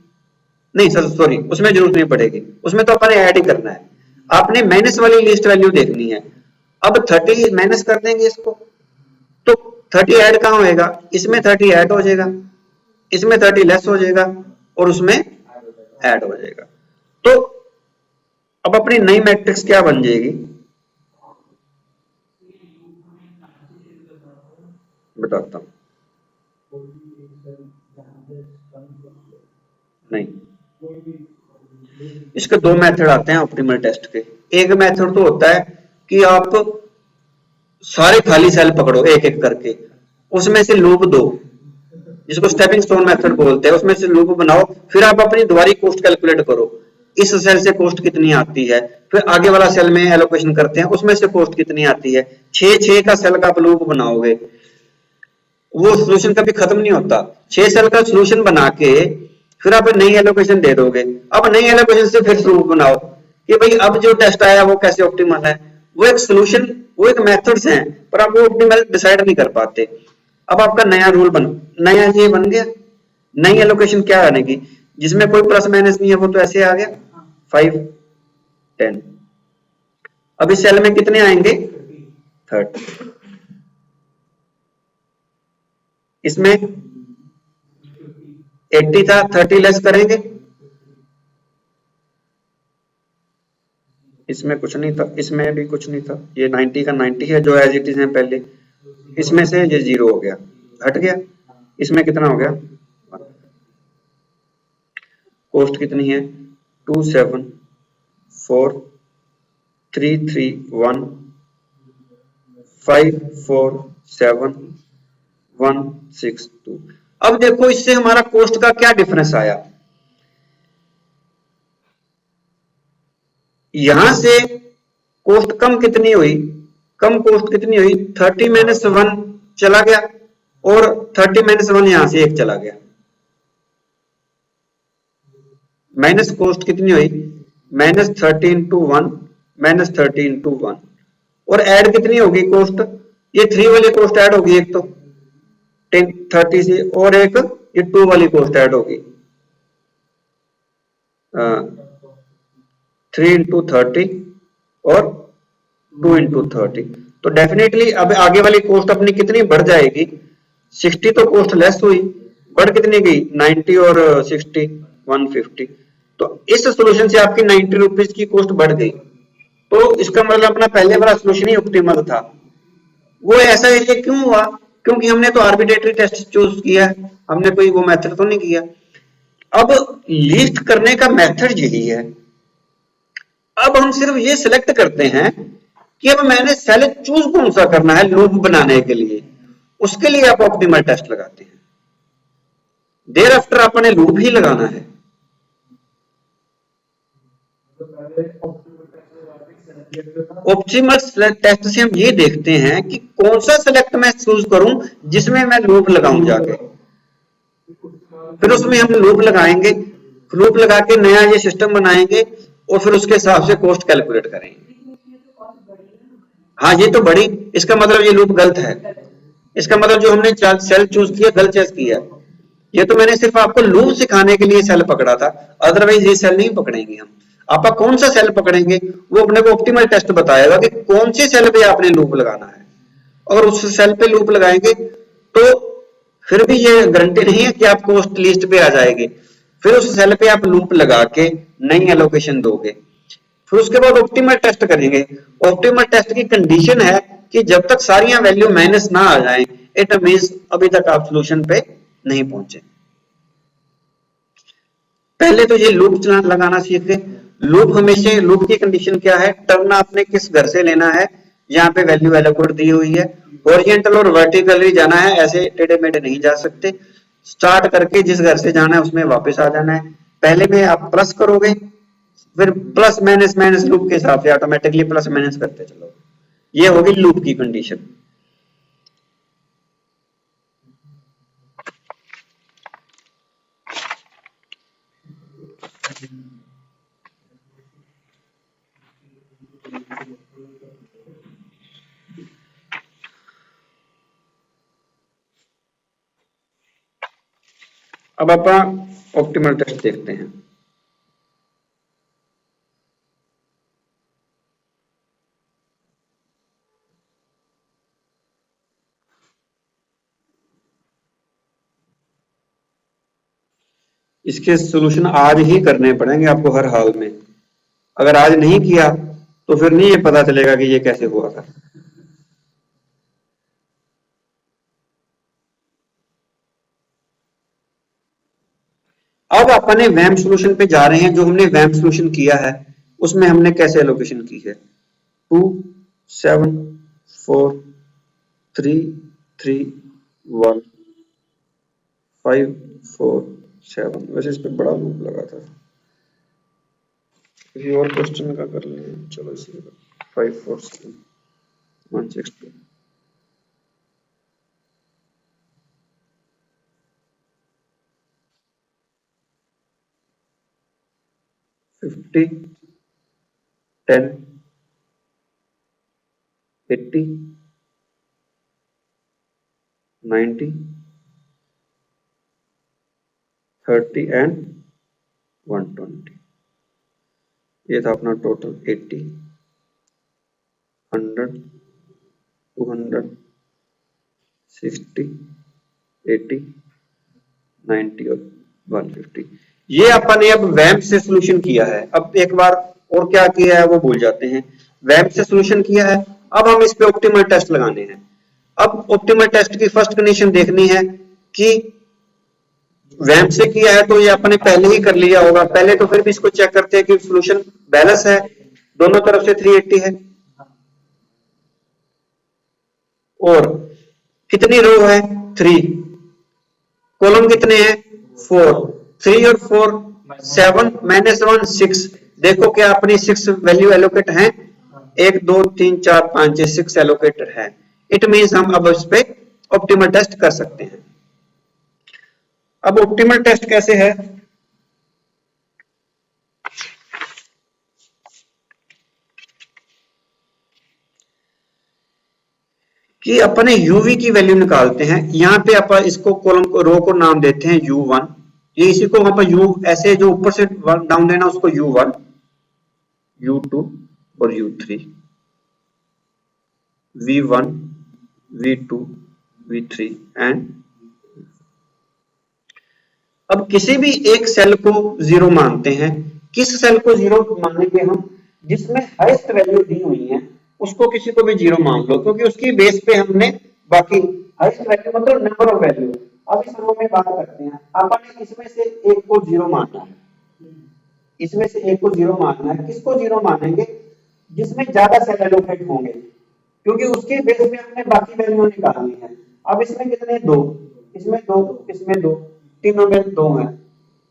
नहीं सर सॉरी, उसमें जरूरत नहीं पड़ेगी, उसमें तो अपने ऐड ही करना है। आपने माइनस वाली लिस्ट वैल्यू देखनी है। अब 30 माइनस कर देंगे इसको, तो 30 ऐड कहां होएगा, इसमें 30 ऐड हो जाएगा, इसमें 30 लेस हो जाएगा, और उसमें ऐड हो जाएगा। तो अब अपनी नई मैट्रिक्स क्या बन जाएगी, बताता हूं। नहीं, इसके दो मेथड आते हैं ऑप्टिमल टेस्ट के। एक मेथड तो होता है कि आप सारे खाली सेल पकड़ो एक एक करके, उसमें से लूप दो, जिसको स्टेपिंग स्टोन मेथड बोलते हैं, उसमें से लूप बनाओ, फिर आप अपनी दोबारी कॉस्ट कैलकुलेट करो, इस सेल से कॉस्ट कितनी आती है, फिर आगे वाला सेल में एलोकेशन करते हैं, उसमें से कॉस्ट कितनी आती है। 6 का सेल का आप लूप बनाओगे, वो सोल्यूशन कभी खत्म नहीं होता। 6 सेल का सोल्यूशन बना के फिर आप नई एलोकेशन दे दोगे, अब नई एलोकेशन से फिर लूप बनाओ कि भाई अब जो टेस्ट आया वो कैसे ऑप्टिमल है। वो एक सोल्यूशन, वो एक मेथड्स हैं, पर आप वो ऑप्टिमल डिसाइड नहीं कर पाते। अब आपका नया रूल नया ये बन गया, नई एलोकेशन क्या बनेगी, जिसमें कोई प्लस माइनस नहीं है, वो तो ऐसे आ गया 5 10। अब इस सेल में कितने आएंगे, 30। इसमें 80 था, 30 लेस करेंगे, इसमें कुछ नहीं था, इसमें भी कुछ नहीं था, ये 90 का 90 है जो एज इट इज है पहले, इसमें से ये 0 हो गया, हट गया। इसमें कितना हो गया, कॉस्ट कितनी है, 274,331,547,162। अब देखो इससे हमारा कॉस्ट का क्या डिफरेंस आया, यहां से कॉस्ट कम कितनी हुई, कम कॉस्ट कितनी हुई, 30 माइनस 1 चला गया, और 30 माइनस 1 यहां से एक चला गया, माइनस कॉस्ट कितनी हुई, माइनस 30 इंटू 1, माइनस 30 इंटू 1, और ऐड कितनी होगी कॉस्ट, ये 3 वाली कॉस्ट ऐड होगी एक तो 30 से, और एक ये 2 वाली कॉस्ट ऐड होगी, 3 इंटू 30 और 2 इंटू 30। तो डेफिनेटली अब आगे वाली कॉस्ट अपनी कितनी बढ़ जाएगी, 60 तो कॉस्ट लेस हुई, बढ़ कितनी गई 90 और 60 150। तो इस सोल्यूशन से आपकी 90 रुपीज की कॉस्ट बढ़ गई। तो इसका मतलब अपना पहले वाला सोल्यूशन ही ऑप्टिमल था। वो ऐसा है क्यों हुआ, क्योंकि हमने तो आर्बिट्रेटरी टेस्ट चूज किया, हमने कोई वो मेथड तो नहीं किया। अब लीस्ट करने का मेथड यही है। अब हम सिर्फ ये सिलेक्ट करते हैं कि अब मैंने सेल चूज कौन सा करना है लूप बनाने के लिए, उसके लिए आप ऑप्टिमल टेस्ट लगाते हैं। देर आफ्टर आपने लूप ही लगाना है। तो पहले ऑप्टिमल टेस्ट से हम ये देखते हैं कि कौन सा सेलेक्ट मैं चूज करूं जिसमें मैं लूप लगाऊं जाके, फिर उसमें हम लूप लगाएंगे, लूप लगा के नया ये सिस्टम बनाएंगे और फिर उसके हिसाब से कॉस्ट कैलकुलेट करेंगे। हाँ ये तो बड़ी, इसका मतलब ये लूप गलत है, इसका मतलब जो हमने सेल चूज किया गलत चूज किया। ये तो मैंने सिर्फ आपको लूप सिखाने के लिए सेल पकड़ा था, अदरवाइज ये सेल नहीं पकड़ेंगे हम। आप कौन सा सेल पकड़ेंगे वो अपने को ऑप्टिमल टेस्ट बताएगा कि कौन से सेल पे आपने लूप लगाना है। और उस सेल पे लूप लगाएंगे तो फिर भी ये गारंटी नहीं है कि आप कॉस्ट लिस्ट पे आ जाएगी, फिर उस सेल पे आप लूप लगा के नई एलोकेशन दोगे, फिर उसके बाद ऑप्टिमल टेस्ट करेंगे। ऑप्टिमल टेस्ट की कंडीशन है कि जब तक सारी वैल्यू माइनस ना आ जाए, इट मींस अभी तक आप सॉल्यूशन पे नहीं पहुंचे। पहले तो ये लूप लगाना सीखे। लूप हमेशा, लूप की कंडीशन क्या है, टर्न आपने किस घर से लेना है, यहाँ पे वैल्यू एलोकेट दी हुई है, ओरिएंटल और वर्टिकली जाना है, ऐसे टेढ़े मेढ़े नहीं जा सकते। स्टार्ट करके जिस घर से जाना है उसमें वापस आ जाना है। पहले में आप प्लस करोगे, फिर प्लस माइनस माइनस लूप के हिसाब से ऑटोमेटिकली प्लस माइनस करते चलो। ये होगी लूप की कंडीशन। अब आप ऑप्टिमल टेस्ट देखते हैं। इसके सॉल्यूशन आज ही करने पड़ेंगे आपको हर हाल में। अगर आज नहीं किया तो फिर नहीं ये पता चलेगा कि ये कैसे हुआ था। अब अपने वैम सॉल्यूशन पे जा रहे हैं। जो हमने वैम सॉल्यूशन किया है उसमें हमने कैसे एलोकेशन की है, 2 7 4 3 3 1 5 4 7। वैसे इस पे बड़ा लूप लगा था, किसी और क्वेश्चन का कर लें। चलो इसी 5 4 7 1 6 2 50 10 80 90 30 एंड 120। ये था अपना टोटल 80 100 200 60 80 90 और 150। ये अपन ने अब वैम्प से सॉल्यूशन किया है। अब एक बार और क्या किया है वो भूल जाते हैं। वैम्प से सॉल्यूशन किया है, अब हम इस पे ऑप्टिमल टेस्ट लगाने हैं। अब ऑप्टिमल टेस्ट की फर्स्ट कंडीशन देखनी है कि वैम्प से किया है तो ये अपने पहले ही कर लिया होगा। पहले तो फिर भी इसको चेक करते हैं कि सॉल्यूशन बैलेंस है, दोनों तरफ से 380 है और कितनी रो है 3, कॉलम कितने हैं 4, 3 और 4 7 -1 6। देखो क्या अपनी 6 वैल्यू एलोकेट है, 1 2 3 4 5 6 एलोकेटेड है। इट मींस हम अब इस पे ऑप्टिमल टेस्ट कर सकते हैं। अब ऑप्टिमल टेस्ट कैसे है कि अपने यूवी की वैल्यू निकालते हैं। यहाँ पे अपन इसको कॉलम को रो को नाम देते हैं U1। ये इसी को वहां पर यू ऐसे जो ऊपर से डाउन देना उसको U1 U2 और U3। V1, V2, V3 and अब किसी भी एक सेल को जीरो मानते हैं। किस सेल को जीरो मानेंगे हम? जिसमें हाईएस्ट वैल्यू दी हुई है उसको किसी को भी जीरो मान लो, क्योंकि उसकी बेस पे हमने बाकी हाईएस्ट वैल्यू मतलब नंबर ऑफ वैल्यू। अब इस रो में बात करते हैं, आपने इसमें से एक को जीरो मानना है, इसमें से एक को जीरो मानना है। किसको जीरो मानेंगे? जिसमें ज्यादा सेल एलोकेट होंगे, क्योंकि उसके बेस में हमने बाकी वैल्यू निकालनी है। अब इसमें कितने? दो, इसमें दो, इसमें दो, तीनों में दो है।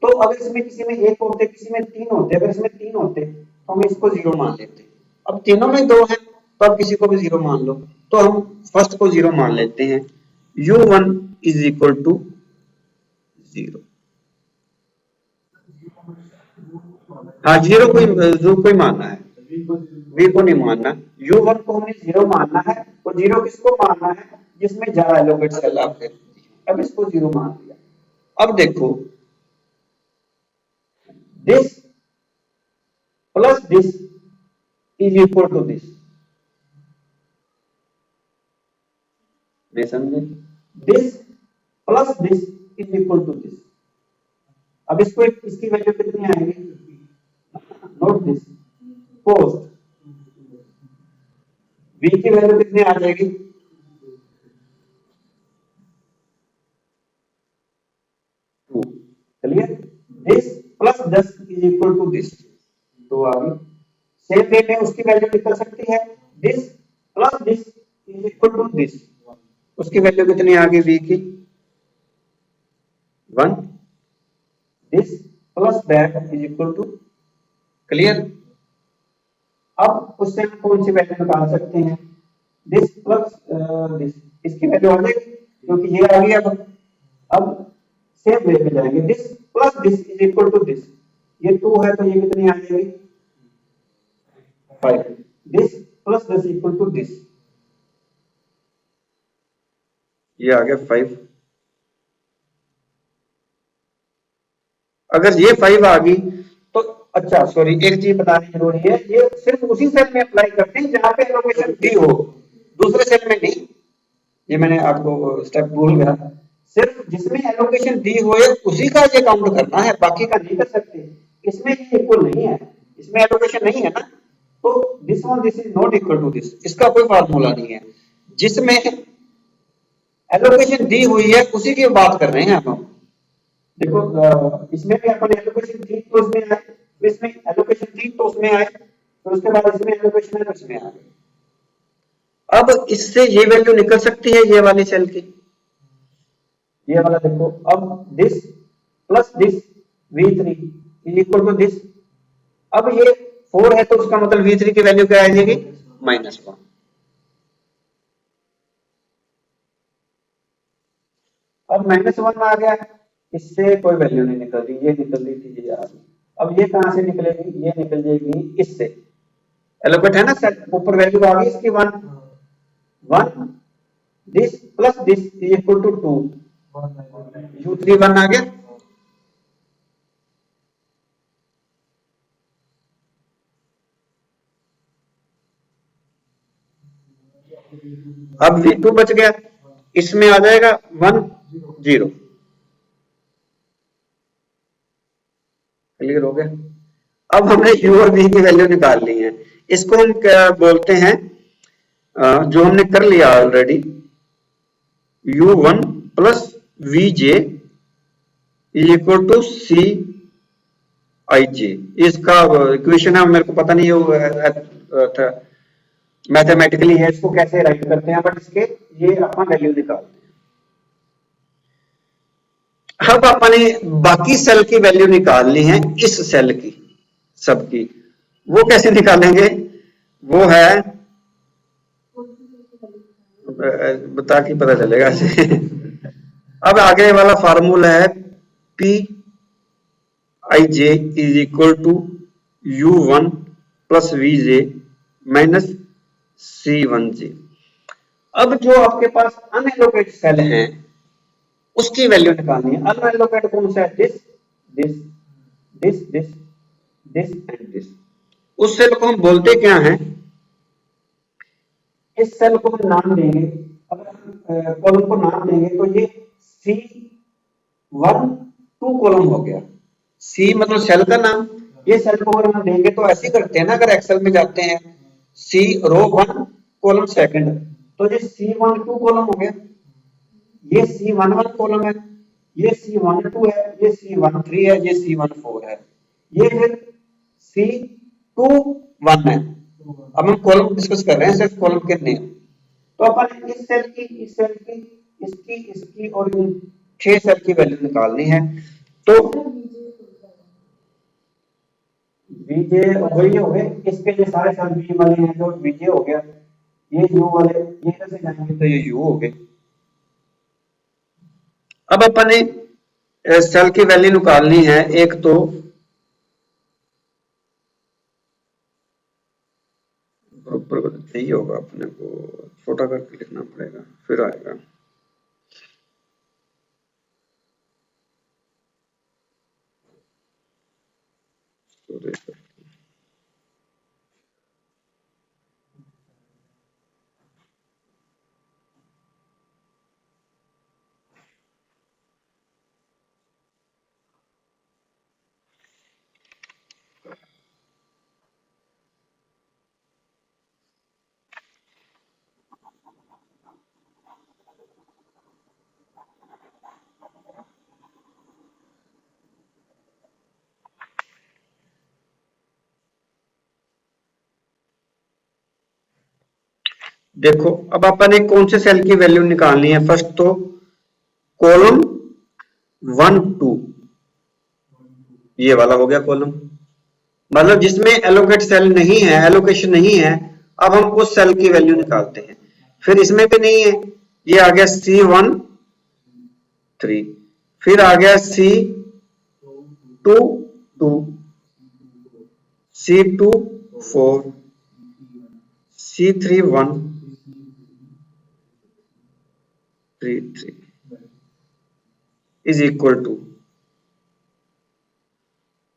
तो अगर इसमें किसी में एक होते, किसी में तीन होते, अगर इसमें तीन होते तो हम इसको जीरो मान लेते। अब तीनों में दो है तो अब किसी को भी जीरो मान लो, तो हम फर्स्ट को जीरो मान लेते हैं। u1 is equal to zero. हाँ, जीरो कोई मानना है, v को नहीं मानना। u1 को हमें जीरो मानना है, तो जीरो किसको मानना है? जिसमें ज्यादा एलोकेट सेल आपके। अब इसको जीरो मान दिया। अब देखो, this plus this is equal to this. समझे? This plus this is equal to this. अब इसको इसकी वैल्यू कितनी आएगी? नोट दिस, पोस्ट v की वैल्यू कितनी आ जाएगी? Two. Clear? This plus this is equal to this, तो आ गई। सेम वे में उसकी वैल्यू निकल सकती है, this plus this is equal to this. उसकी वैल्यू कितनी आ गई v की? One. This plus that is equal to. Clear? अब उससे हम कौन सी वैल्यू निकाल सकते हैं? दिस प्लस दिस, इसकी वैल्यू आ जाएगी क्योंकि ये आ गई। अब सेम वे में जाएंगे, this plus this is equal to this. ये टू है तो ये कितनी आ जाएगी? Five. This plus this equal to this, ये आ गया फाइव। अगर ये फाइव आ गई तो अच्छा सॉरी, एक चीज बतानी जरूरी है, ये सिर्फ उसी सेल में अप्लाई करते हैं जहां पे एलोकेशन दी हो, दूसरे सेल में नहीं। ये मैंने आपको स्टेप भूल गया। सिर्फ जिसमें एलोकेशन दी हो उसी का ये काउंट करना है, बाकी का नहीं कर सकते। इसमें ये इक्वल नहीं है, इसमें एलोकेशन नहीं है ना, तो this one this is not equal to this, इसका कोई फार्मूला नहीं है। जिसमें एलोकेशन दी हुई है उसी की बात कर रहे हैं हम। देखो इसमें भी अपन एलोकेशन थी तो इसमें आए, तो इसमें एलोकेशन थी तो उसमें आए, तो उसके बाद इसमें एलोकेशन है तो इसमें आ गए। अब इससे ये वैल्यू निकल सकती है ये वाली सेल की, ये वाला देखो। अब this plus this v3 is equal to this. अब ये 4 है तो उसका मतलब v3 की वैल्यू क्या आ जाएगी? -1। अब -1 आ गया, इससे कोई वैल्यू नहीं निकल रही, ये निकल रही थी, ये आ गई। अब ये कहां से निकलेगी? ये निकल जाएगी इससे। एलोकेट है ना सर, ऊपर वैल्यू आ गई इसकी 1। 1 this plus this is equal to 2, u3 1 आ गया। अब v2 बच गया, इसमें आ जाएगा 1 0। क्लियर हो गया? अब हमने u और v की वैल्यू निकाल ली है। इसको हम क्या बोलते हैं, जो हमने कर लिया already, u1 plus vj is equal to C I J. इसका इक्वेशन है, मेरे को पता नहीं है मैथमेटिकली है, इसको कैसे राइट करते हैं, बट इसके ये अपन वैल्यू निकालते हैं। अब अपने बाकी सेल की वैल्यू निकालनी है, इस सेल की सबकी। वो कैसे निकालेंगे? वो है बता के पता चलेगा। अब आगे वाला फार्मूला है P I J is equal to u1 plus V J minus C1J। अब जो आपके पास अनएलोकेट सेल है उसकी वैल्यू निकालनी है। अनएलोकेट कौन सा है? This this this this this and this. उस सेल को हम बोलते क्या है? इस सेल को हम नाम देंगे, अगर कॉलम को नाम देंगे तो ये C12 कॉलम हो गया। सी मतलब सेल का नाम, ये सेल को अगर हम देंगे तो ऐसे ही करते हैं ना, अगर एक्सेल में जाते हैं सी रो 1 कॉलम सेकंड, तो ये C12 कॉलम हो गया, ये C11 कॉलम है, ये C12 है, ये C13 है, ये C14 है, ये फिर C21 है। अब हम कॉलम डिस्कस कर रहे हैं, सिर्फ कॉलम के नेम। तो अपन इस सेल की, इस सेल की, इसकी, इसकी और इन 6 सेल की वैल्यू निकालनी है। तो वीजे वही हो गए, इसके जो सारे सेल वी वाले हैं जो वीजे हो गया, ये यू वाले ये कैसे जाएंगे तो ये यू हो गए। अब अपन ने सेल की वैल्यू निकालनी है, एक तो यही होगा, अपने को छोटा करके लिखना पड़ेगा फिर आएगा। तो देखो, अब अपन ने कौन से सेल की वैल्यू निकालनी है, फर्स्ट तो कॉलम 1 2, ये वाला हो गया कॉलम, मतलब जिसमें एलोकेट सेल नहीं है, एलोकेशन नहीं है, अब हम उस सेल की वैल्यू निकालते हैं। फिर इसमें भी नहीं है, ये आ गया C13, फिर आ गया C22, C24, C31, 33 is equal to,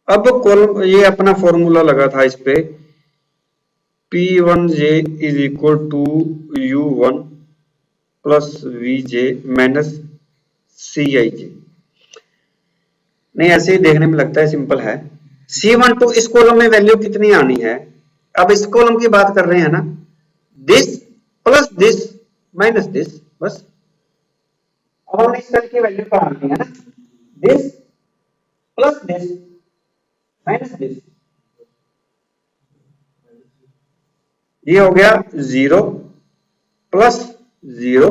अब कॉलम ये अपना फॉर्मूला लगा था इस पे, P1J is equal to U1 plus VJ minus CIJ। नहीं, ऐसे ही देखने में लगता है सिंपल है। C12 इस कॉलम में वैल्यू कितनी आनी है, अब इस कॉलम की बात कर रहे हैं ना, this plus this minus this, बस। अब हमने इस सेल की वैल्यू कहाँ आनी है ना, this plus this minus this, ये हो गया 0 प्लस 0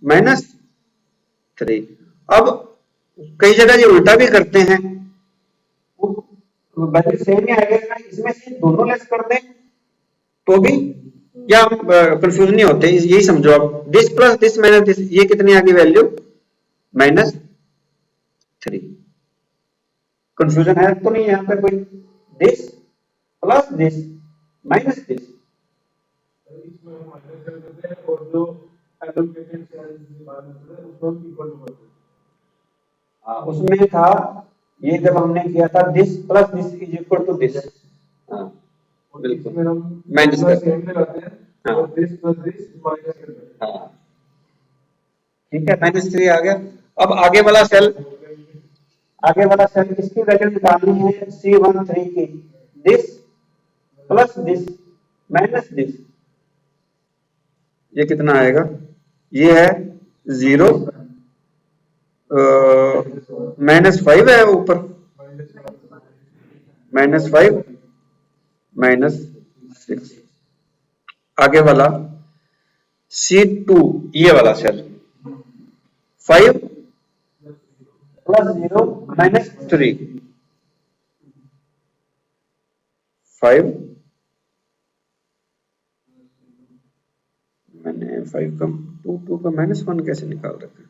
माइनस 3। अब कई जगह ये उल्टा भी करते हैं, वैल्यू सेम ही आएगा, इसमें से दोनों लेस कर दें तो भी, या कंफ्यूज नहीं होते, यही समझो आप, this plus this minus this, ये कितनी आ गई वैल्यू, -3। कंफ्यूजन है तो नहीं यहाँ पे कोई, this plus this minus this, इसमें हम माइनस कर देते हैं और जो एलोकेटेड सेल्स की बात करते हैं उसको हम इक्वल टू कर देते हैं। उसमें था ये, जब हमने किया था this plus this is equal to this, बिल्कुल इसमें हम माइनस कर सेम लगाते हैं और दिस प्लस दिस माइनस कर देते हैं। ठीक है, -3 आ गया। अब आगे वाला सेल, आगे वाला सेल इसकी वैल्यू निकालनी है C13 की, this plus this minus this, ये कितना आएगा, ये है 0 -5 है ऊपर, -5 -6। आगे वाला C2, ये वाला सेल 5 प्लस 0 -3, 5, मैंने 5 का 2 का -1 कैसे निकाल रखा है,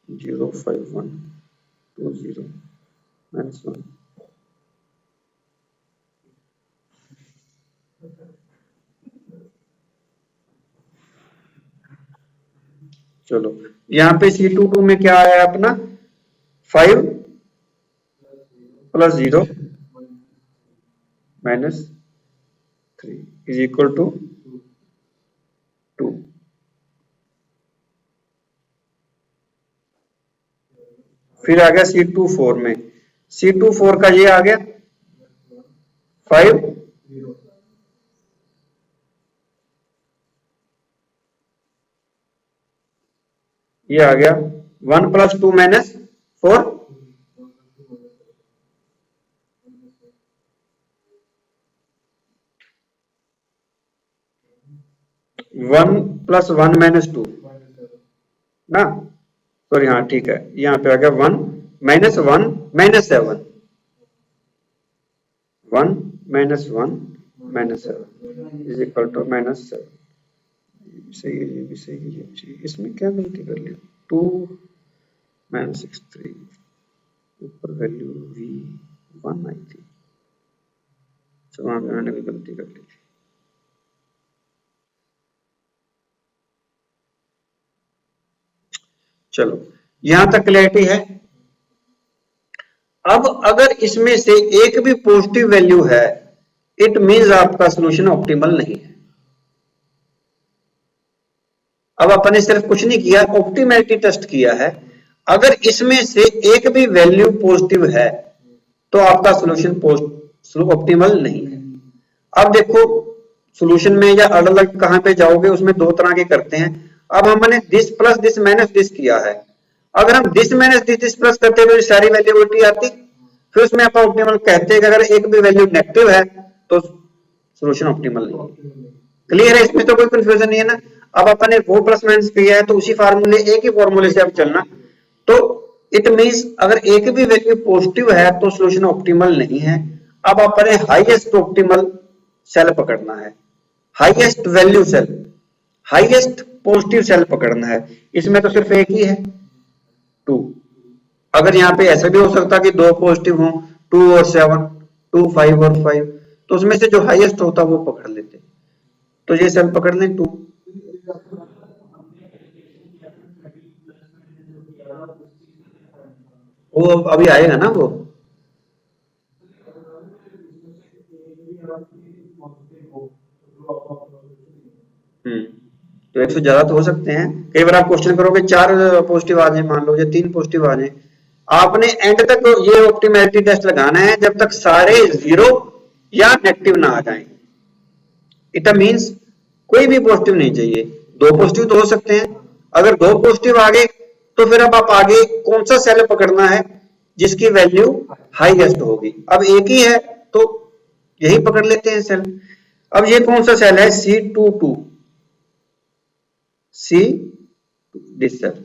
0 5 1 2 0 -1। चलो, यहाँ पे C22 में क्या आया अपना, 5 प्लस 0 -3 इज इक्वल टू 2। फिर आ गया C24 में, C24 का ये आ गया 5, ये आ गया 1 + 2 - 4, 1 + 1 - 2 ना, सॉरी, हाँ ठीक है, यहाँ पे आ गया 1 - 1 - 7, 1 - 1 - 1 - 7 इज इक्वल टू -7। सही है, ये भी सही है, ये भी सही है। इसमें क्या गलती कर ली, 2 - 6 3, ऊपर वैल्यू V1 आई थी, तो वहां पे मैंने भी गलती कर ली थी। चलो, यहां तक क्लैरिटी है। अब अगर इसमें से एक भी पॉजिटिव वैल्यू है, इट मींस आपका सॉल्यूशन ऑप्टिमल नहीं है। अब अपन ने सिर्फ कुछ नहीं किया, ऑप्टिमैलिटी टेस्ट किया है। अगर इसमें से एक भी वैल्यू पॉजिटिव है तो आपका सॉल्यूशन ऑप्टिमल नहीं है। अब देखो, सॉल्यूशन में या अलग अलग कहां पे जाओगे, उसमें दो तरह के करते हैं। अब हमने this plus this minus this किया है। अगर हम दिस माइनस दिस प्लस करते हुए सारी वैल्यू उल्टी आती, फिर उसमें आप ऑप्टिमल कहते हैं कि अगर एक भी वैल्यू नेगेटिव है तो सॉल्यूशन ऑप्टिमल नहीं है। क्लियर है, इसमें तो कोई कंफ्यूजन नहीं है ना। अब अपन ने वो प्लस माइनस किया है तो उसी फार्मूले, एक ही फार्मूले से अब चलना। तो इट मींस अगर एक भी वैल्यू पॉजिटिव है तो सॉल्यूशन ऑप्टिमल नहीं है। अब अपन ने हाईएस्ट ऑप्टिमल सेल पकड़ना है, highest value cell, highest positive cell पकड़ना है। इसमें तो सिर्फ एक ही है, 2। अगर यहाँ पे ऐसा भी हो सकता कि दो पॉजिटिव हो, 2 और 7, 2 5 और 5, तो उसमें से जो हाईएस्ट होता वो पकड़ लेते। तो ये सेल पकड़ लें 2। वो अभी आएगा ना वो। तो 100 ज्यादा तो हो सकते हैं। कई बार आप क्वेश्चन करोगे 4 पॉजिटिव आ जाए, मान लो, या 3 पॉजिटिव आ जाए। आपने एंड तक ये ऑप्टिमैलिटी टेस्ट लगाना है जब तक सारे 0 या नेगेटिव ना आ जाएं। इट मींस कोई भी पॉजिटिव नहीं चाहिए। 2 पॉजिटिव तो हो सकते हैं। अगर 2 पॉजिटिव आ गए तो फिर अब आप आगे कौन सा सेल पकड़ना है जिसकी वैल्यू हाईएस्ट होगी। अब एक ही है तो यही पकड़ लेते हैं सेल। अब ये कौन सा सेल है, C22, सी दिस सेल,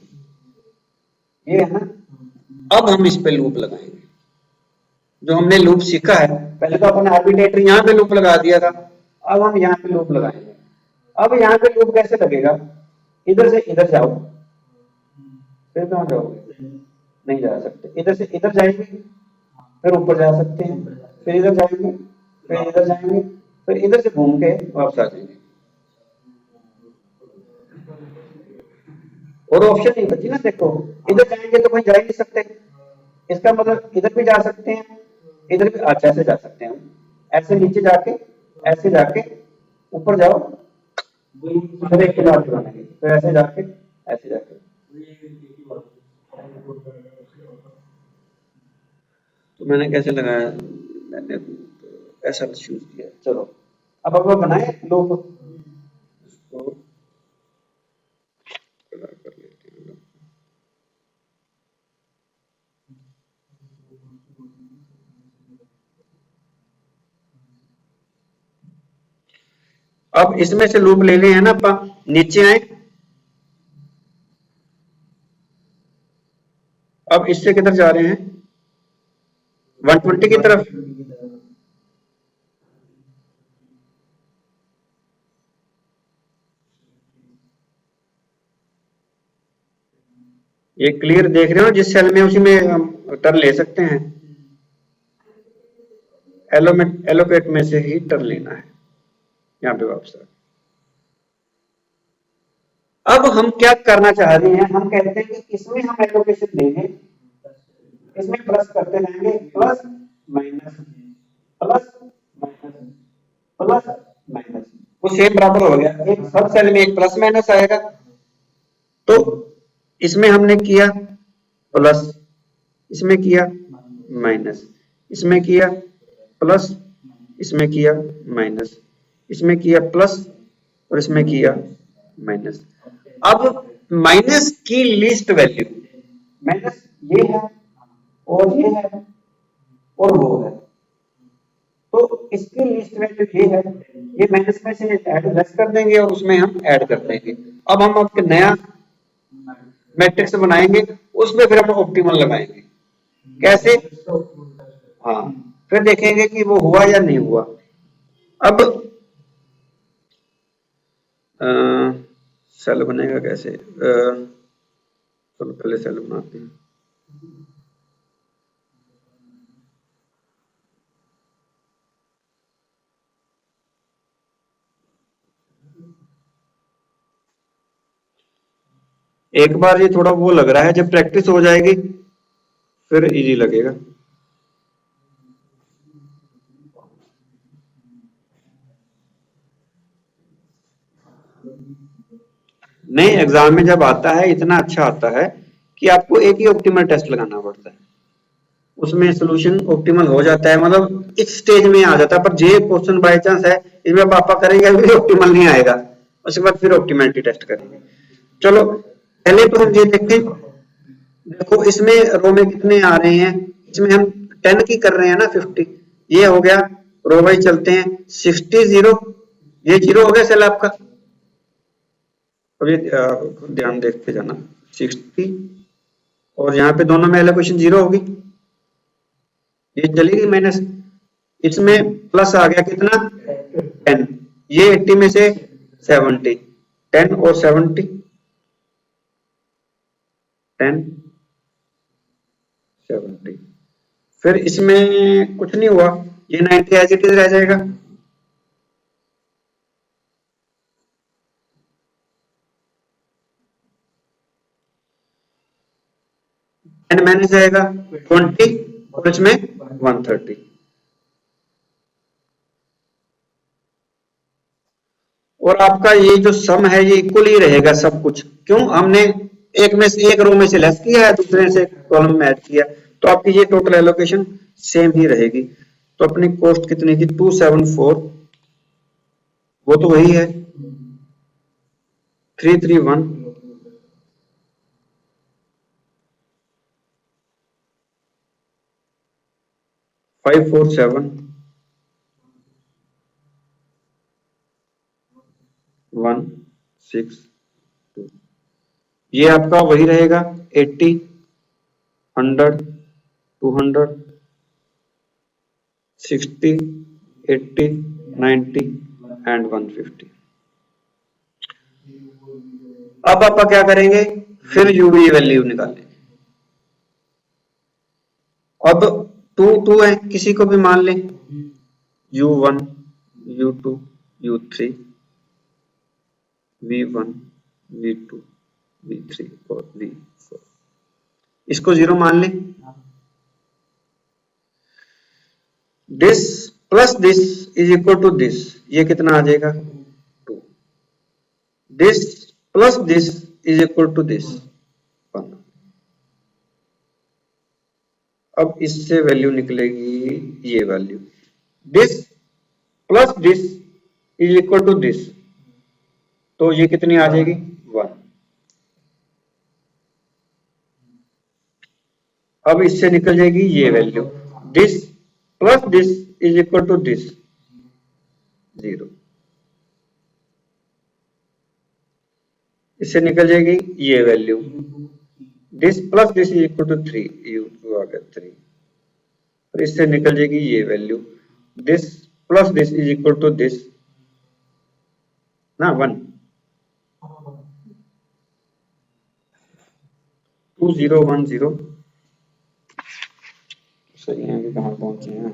ये है ना। अब हम इस पे लूप लगाएंगे। जो हमने लूप सीखा है, पहले तो अपन आर्बिट्रेटर यहाँ पे लूप लगा दिया था, अब हम यहाँ पे लूप लगाएंगे। अब यहाँ पे लूप कैसे लगेगा, इधर से इधर जाओ, फिर कहाँ जाओगे, नहीं जा सकते। इधर से इधर जाएंगे, फिर ऊपर जा सकते हैं, फिर इधर जाएंगे, फिर इधर जाएंगे, फिर इधर से घूम के वापस आ जाएंगे। और ऑप्शन नहीं बची ना। देखो, इधर जाएंगे तो कहीं जा ही नहीं सकते, इसका मतलब इधर भी जा सकते हैं, इधर भी अच्छा ऐसे जा सकते हैं। ऐसे नीचे जाके, ऐसे जाके ऊपर जाओ, फिर एक किलो बनाएंगे, फिर ऐसे जाके, ऐसे जाके। तो मैंने कैसे लगाया, मैंने ऐसा चूज किया। चलो, अब आप बनाए लोग इसको कर लेते हैं। अब इसमें से लूप ले लिए हैं ना, नीचे आए। अब इससे किधर जा रहे हैं, 120 की तरफ। ये क्लियर देख रहे हो, जिस सेल में उसी में हम टर्न ले सकते हैं। एलोकेट में से ही टर्न लेना है, यहाँ पे वापस। अब हम क्या करना चाह रहे हैं, हम कहते हैं कि इसमें हम एलोकेशन देंगे, इसमें प्लस करते रहेंगे, plus minus, plus plus minus, वो सेम बराबर हो गया, एक हर सेल में एक प्लस माइनस आएगा। तो इसमें हमने किया प्लस, इसमें किया माइनस, इसमें किया प्लस, इसमें किया माइनस, इसमें किया प्लस और इसमें किया माइनस। अब माइनस की लीस्ट वैल्यू, माइनस ये है और ये है और वो है, तो इसकी लिस्ट वैल्यू ये है, ये माइनस में से ऐड लेस कर देंगे और उसमें हम ऐड कर देंगे। अब हम आपके नया मैट्रिक्स बनाएंगे, उसमें फिर हम ऑप्टिमल लगाएंगे। कैसे? हाँ, फिर देखेंगे कि वो हुआ या नहीं हुआ। अब सेल बनेगा कैसे? चलो पहले सेल बनाते हैं। एक बार ये थोड़ा वो लग रहा है, जब प्रैक्टिस हो जाएगी फिर इजी लगेगा। नहीं, एग्जाम में जब आता है इतना अच्छा आता है कि आपको एक ही ऑप्टिमल टेस्ट लगाना पड़ता है, उसमें सोल्यूशन ऑप्टिमल हो जाता है, मतलब इस स्टेज में आ जाता है। पर जे क्वेश्चन बाय चांस है, इसमें पापा करेंगे अभी ऑप्टिमल नहीं आएगा, उसके बाद फिर ऑप्टिमलिटी टेस्ट करेंगे। चलो पहले तो हम ये देखें, देखो इसमें रो में कितने आ रहे हैं, इसमें हम 10 की कर रहे हैं ना, 50 ये हो गया। रो वाइज चलते हैं, 60 0, ये 0 हो गया सेल आपका। अब ये ध्यान देख के जाना, 60 और यहाँ पे दोनों में एलोकेशन 0 होगी, ये चलेगी माइनस, इसमें प्लस आ गया कितना 10, ये 80 में से 70, 10 और 70, 10 70, फिर इसमें कुछ नहीं हुआ, ये 90 एज इट इज रह जाएगा। एंड माइनस जाएगा 20 और इसमें 130। और आपका ये जो सम है ये इक्वल ही रहेगा सब कुछ, क्यों? हमने एक में से, एक रो में से लेस किया है, दूसरे से कॉलम में ऐड किया, तो आपकी ये टोटल एलोकेशन सेम ही रहेगी। तो अपनी कॉस्ट कितनी थी 274, वो तो वही है 331 547 162, ये आपका वही रहेगा 80 100 200 60 80 90 एंड 150। अब आप क्या करेंगे, फिर यूवी वैल्यू निकालेंगे। अब 2 2 है, किसी को भी मान लें, U1 U2 U3 V1 V2 V3 और V4, इसको 0 मान लें। This plus this is equal to this, ये कितना आ जाएगा 2, this plus this is equal to this 1। अब इससे वैल्यू निकलेगी ये value, this plus this is equal to this, तो ये कितनी आ जाएगी 1। अब इससे निकल जाएगी ये value, this plus this is equal to this 0, इससे निकल जाएगी ये value, this plus this is equal to 3, U2 आ गया 3, और इससे निकल जाएगी ये value, this plus this is equal to this ना 1, 2010 सही है कि कहाँ पहुंचे हैं।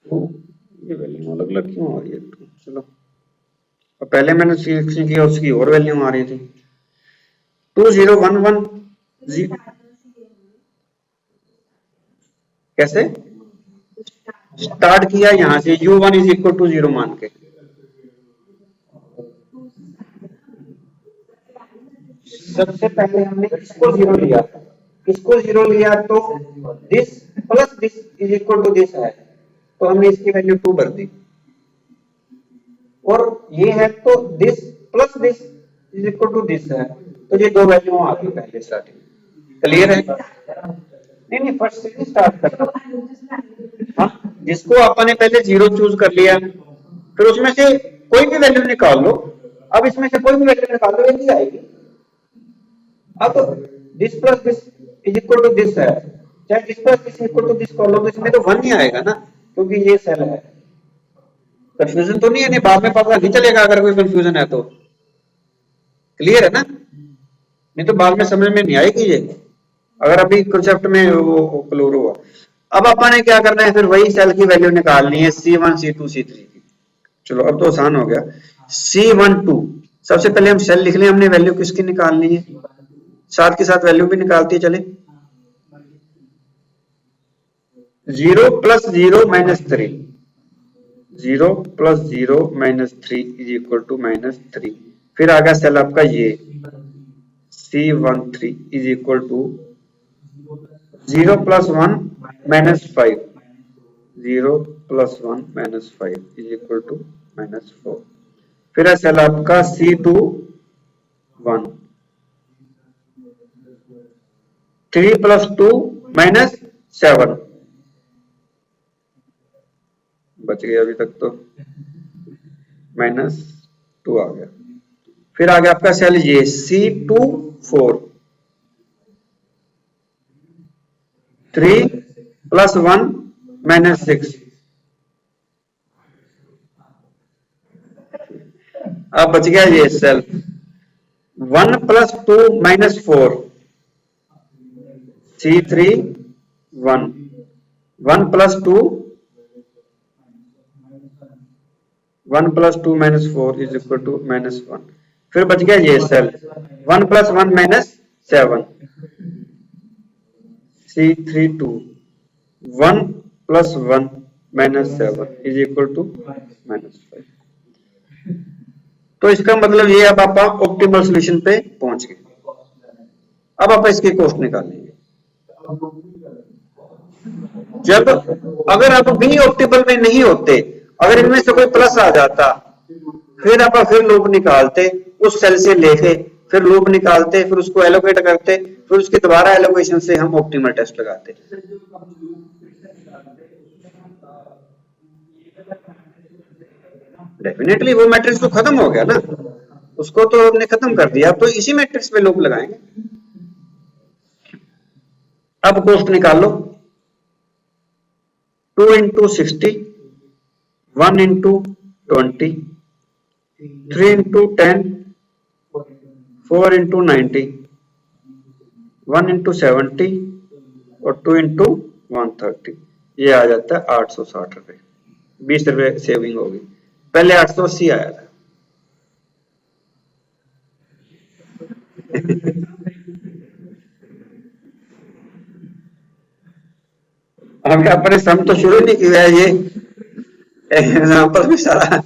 तो ये वैल्यू अलग अलग क्यों आ रही है? चलो, और पहले मैंने सिलेक्शन किया उसकी और वैल्यू आ रही थी 2011 कैसे स्टार्ट किया यहाँ से u1 इज इक्वल टू 0 मान के, सबसे पहले हमने इसको 0 लिया, इसको 0 लिया तो this plus this is equal to this है, तो हमने इसकी वैल्यू 2 भर दी, और ये है तो this plus this is equal to this है, तो ये दो वैल्यू आ गई पहले स्टार्टिंग। क्लियर है? नहीं नहीं, फर्स्ट से ही स्टार्ट करना। हाँ, जिसको अपन ने पहले 0 चूज कर लिया, फिर उसमें से कोई भी वैल्यू निकाल लो, अब इसमें से कोई भी वैल्यू निकाल लो, एक ही आएगी। अब this plus this is equal to this है, चाहे this plus this equal to this कर लो, तो इसमें तो 1 ही आएगा ना, क्योंकि ये सेल है। कंफ्यूजन तो नहीं है? नहीं, बाद में पता नहीं चलेगा अगर कोई कंफ्यूजन है तो। क्लियर है ना? नहीं तो बाद में समझ में नहीं आएगी ये, अगर अभी कंसेप्ट में वो क्लियर हुआ। अब अपन ने क्या करना है, फिर वही सेल की वैल्यू निकालनी है C1 C2 C3 की। चलो अब तो आसान हो गया। C12 सबसे पहले हम सेल लिख लें, हमने वैल्यू किसकी निकालनी है, साथ के साथ वैल्यू भी निकालती चले। 0 plus 0 minus 3, 0 plus 0 minus 3 is equal to minus 3। फिर आ गया सेल आपका ये C13 is equal to 0 plus 1 minus 5, 0 plus 1 minus 5 is equal to minus 4। फिर है सेल आपका C21, 3 प्लस 2 माइनस 7, बच गया अभी तक तो, माइनस 2 आ गया। फिर आ गया आपका सेल ये C24, 3 प्लस 1 माइनस 6, अब बच गया ये cell 1 plus 2 minus 4, C31, 1 plus 2, 1 plus 2 minus 4 is equal to minus 1। फिर बच गया ये cell 1 plus 1 minus 7, C32, 1 plus 1 minus 7 is equal to minus 5। तो इसका मतलब ये, अब आप ऑप्टिमल सॉल्यूशन पे पहुंच गए। अब आप इसकी कॉस्ट निकालेंगे। जब अगर आप बी ऑप्टिमल में नहीं होते, अगर इनमें से कोई प्लस आ जाता, फिर आप फिर लूप निकालते उस सेल से लेके, फिर लूप निकालते, फिर उसको एलोकेट करते, फिर उसके दोबारा एलोकेशन से हम ऑप्टिमल टेस्ट लगाते। डेफिनेटली वो मैट्रिक्स तो खत्म हो गया ना, उसको तो हमने खत्म कर दिया, अब तो इसी मैट्रिक्स पे लूप लगाएंगे। अब कॉस्ट निकाल लो, 2 into 60, 1 into 20, 3 into 10, 4 into 90, 1 into 70 और 2 इंटू 130, ये आ जाता है 860 रुपए। 20 रुपए सेविंग होगी, पहले 880 आया था। हमने अपने सम तो शुरू नहीं किया है, ये एग्जाम्पल में सारा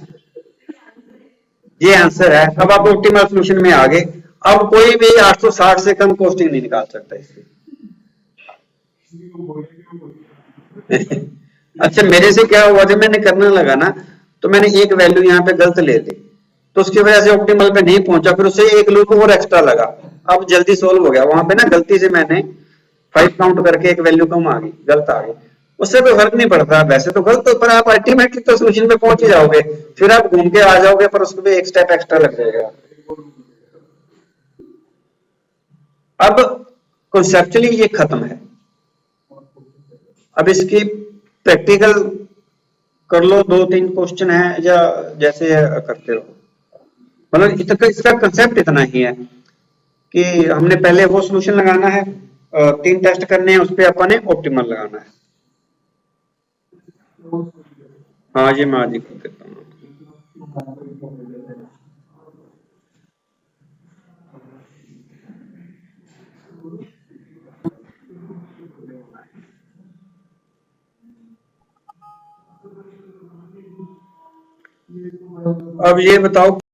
ये आंसर है। अब आप ऑप्टिमल सॉल्यूशन में आ गए, अब कोई भी 860 से कम कॉस्टिंग नहीं निकाल सकता इसकी। अच्छा, मेरे से क्या हुआ, जब मैंने करने लगा ना, तो मैंने एक वैल्यू यहाँ पे गलत ले ली, तो उसकी वजह से ऑप्टिमल पे नहीं पहुंचा, फिर उससे एक लूप और एक्स्ट्रा लगा, अब जल्दी सोल्व हो गया। वहां पे ना गलती से मैंने 5 काउंट करके एक वैल्यू कम आ गई, गलत आ गई, उससे कोई फर्क नहीं पड़ता, वैसे तो गलत, पर आप अल्टीमेटली तो सोल्यूशन पे पहुंच ही जाओगे, फिर आप घूम के आ जाओगे, पर उसमें एक स्टेप एक्स्ट्रा लग जाएगा। अब कॉन्सेप्चुअली ये खत्म है, अब इसकी प्रैक्टिकल कर लो, 2-3 क्वेश्चन है या जैसे करते रहो। मतलब इसका कंसेप्ट इतना ही है कि हमने पहले वो सॉल्यूशन लगाना है, 3 टेस्ट करने हैं, उस पर अपन ने ऑप्टिमल लगाना है। हाँ, ये मैं आज ही कर देता हूँ। अब ये बताओ